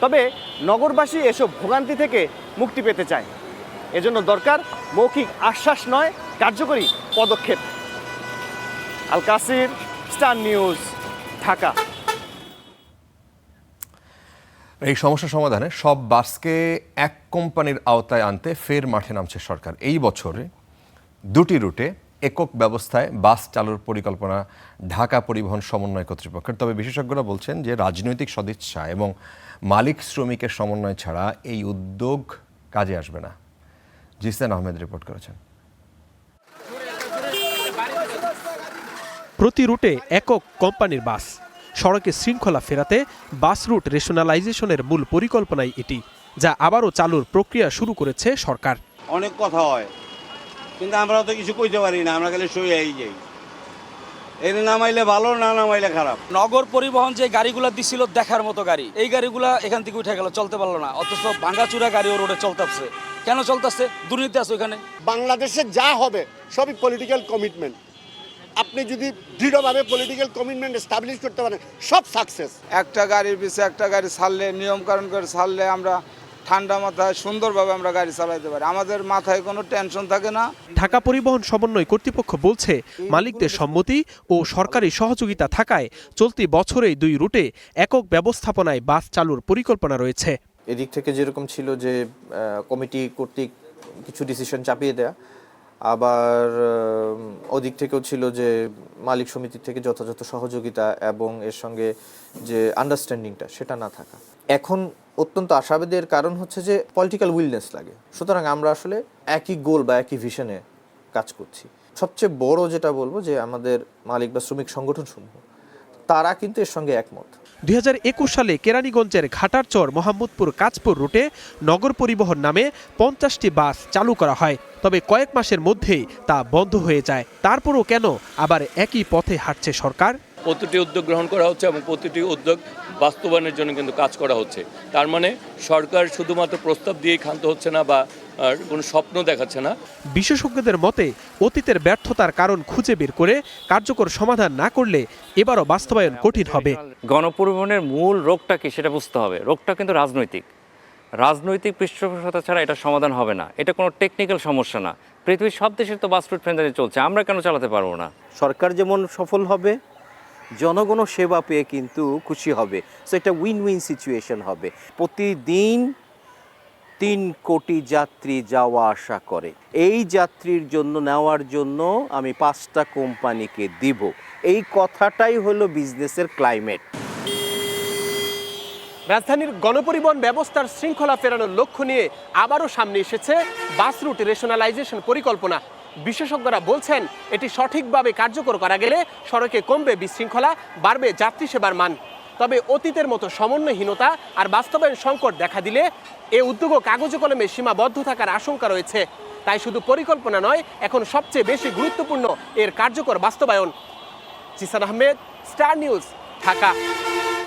তবে নগরবাসী এসব ভোগান্তি থেকে মুক্তি পেতে চায়, এজন্য দরকার মৌখিক আশ্বাস নয়, কার্যকরী পদক্ষেপ। আল কাসির, স্টার নিউজ, ঢাকা। এই সমস্যা সমাধানে সব বাসকে এক কোম্পানির আওতায় আনতে ফের মাঠে নামছে সরকার। এই বছরে 2টি রুটে একক ব্যবস্থায় বাস চালুর পরিকল্পনা ঢাকা পরিবহন সমন্বয় কর্তৃপক্ষের। তবে বিশেষজ্ঞরা বলছেন যে রাজনৈতিক সদিচ্ছা এবং মালিক শ্রমিকের সমন্বয় ছাড়া এই উদ্যোগ কাজে আসবে না। জিসান আহমেদ রিপোর্ট করেছেন। প্রতি রুটে একক কোম্পানির বাস। সড়কে শৃঙ্খলা ফেরাতে বাস রুট রেশনালাইজেশনের মূল পরিকল্পনাই এটি, যা আবারও চালুর প্রক্রিয়া শুরু করেছে সরকার। অনেক কথা হয়, কিন্তু আমরা তো কিছু কইতে পারি না, আমরা খালি সইয়াই যাই। এর নামাইলে ভালো, না নামাইলে খারাপ। নগর পরিবহন যে গাড়িগুলো দিছিল দেখার মতো গাড়ি, এই গাড়িগুলা এখান থেকে উঠে গেল, চলতে পারলো না। অথচ ভাঙাচুরা গাড়িও রোডে চলতেছে। কেন চলতেছে? দুর্নীতি আছে ওখানে। বাংলাদেশে যা হবে সবই পলিটিক্যাল কমিটমেন্ট। আপনি যদি দৃঢ়ভাবে পলিটিক্যাল কমিটমেন্ট এস্টাবলিশ করতে পারেন, সব সাকসেস। একটা গাড়ির পিছনে একটা গাড়ি ছাড়লে, নিয়মকানুন করে ছাড়লে আমরা ঠান্ডা মাথায় সুন্দরভাবে আমরা গাড়ি চালাতে পারি, আমাদের মাথায় কোনো টেনশন থাকে না। ঢাকা পরিবহন সমন্বয় কর্তৃপক্ষ বলছে, মালিকদের সম্মতি ও সরকারি সহযোগিতা থাকায় চলতি বছরেই 2 রুটে একক ব্যবস্থাপনায় বাস চালুর পরিকল্পনা রয়েছে। এদিক থেকে যেরকম ছিল যে কমিটি কর্তৃক কিছু ডিসিশন চাপিয়ে দেয়া, আবার ওদিক থেকেও ছিল যে মালিক সমিতি থেকে যথাযথ সহযোগিতা এবং এর সঙ্গে যে আন্ডারস্ট্যান্ডিংটা সেটা না থাকা। এখন অত্যন্ত আশাবাদের কারণ হচ্ছে যে পলিটিক্যাল উইলনেস লাগে। সুতরাং আমরা আসলে একই গোল বা একই ভিশনে কাজ করছি। সবচেয়ে বড় যেটা বলবো যে আমাদের মালিক বা শ্রমিক সংগঠনসমূহ তারা কিন্তু এর সঙ্গে একমত। 2021 সালে কেরানীগঞ্জের ঘাটারচর মোহাম্মদপুর কাঁচপুর রুটে নগর পরিবহন নামে 50টি বাস চালু করা হয়, তবে কয়েক মাসের মধ্যেই তা বন্ধ হয়ে যায়। তারপরও কেন আবার একই পথে হাঁটছে সরকার? প্রতিটি উদ্যোগ গ্রহণ করা হচ্ছে এবং প্রতিটি উদ্যোগ বাস্তবায়নের জন্য কিন্তু কাজ করা হচ্ছে। তার মানে সরকার শুধুমাত্র প্রস্তাব দিয়েই ক্ষান্ত হচ্ছে না বা কোনো স্বপ্ন দেখাচ্ছে না। বিশেষজ্ঞদের মতে অতীতের ব্যর্থতার কারণ খুঁজে বের করে কার্যকর সমাধান না করলে এবারও বাস্তবায়ন কঠিন হবে। গণপরিবহনের মূল রোগটা কি সেটা বুঝতে হবে। রোগটা কিন্তু রাজনৈতিক পৃষ্ঠপোষকতা ছাড়া এটা সমাধান হবে না। এটা কোনো টেকনিক্যাল সমস্যা না। পৃথিবীর সব দেশের তো বাস রুট ফ্রেন্ডলি চলছে, আমরা কেন চালাতে পারবো না? সরকার যেমন সফল হবে, জনগণও সেবা পেয়ে কিন্তু খুশি হবে। সো একটা উইন উইন সিচুয়েশন হবে। প্রতিদিন 3 কোটি যাত্রী যাওয়া আসা করে। এই যাত্রীর জন্য নেওয়ার জন্য আমি 5টা কোম্পানিকে দিব, এই কথাটাই হলো বিজনেসের ক্লাইমেট। রাজধানীর গণপরিবহন ব্যবস্থার শৃঙ্খলা ফেরানোর লক্ষ্য নিয়ে আবারও সামনে এসেছে বাস রুট রেশনালাইজেশন পরিকল্পনা। বিশেষজ্ঞরা বলছেন, এটি সঠিকভাবে কার্যকর করা গেলে সড়কে কমবে বিশৃঙ্খলা, বাড়বে যাত্রী সেবার মান। তবে অতীতের মতো সমন্বয়হীনতা আর বাস্তবায়ন সংকট দেখা দিলে এ উদ্যোগও কাগজে কলমে সীমাবদ্ধ থাকার আশঙ্কা রয়েছে। তাই শুধু পরিকল্পনা নয়, এখন সবচেয়ে বেশি গুরুত্বপূর্ণ এর কার্যকর বাস্তবায়ন। Zisan Ahmed, star news, Dhaka.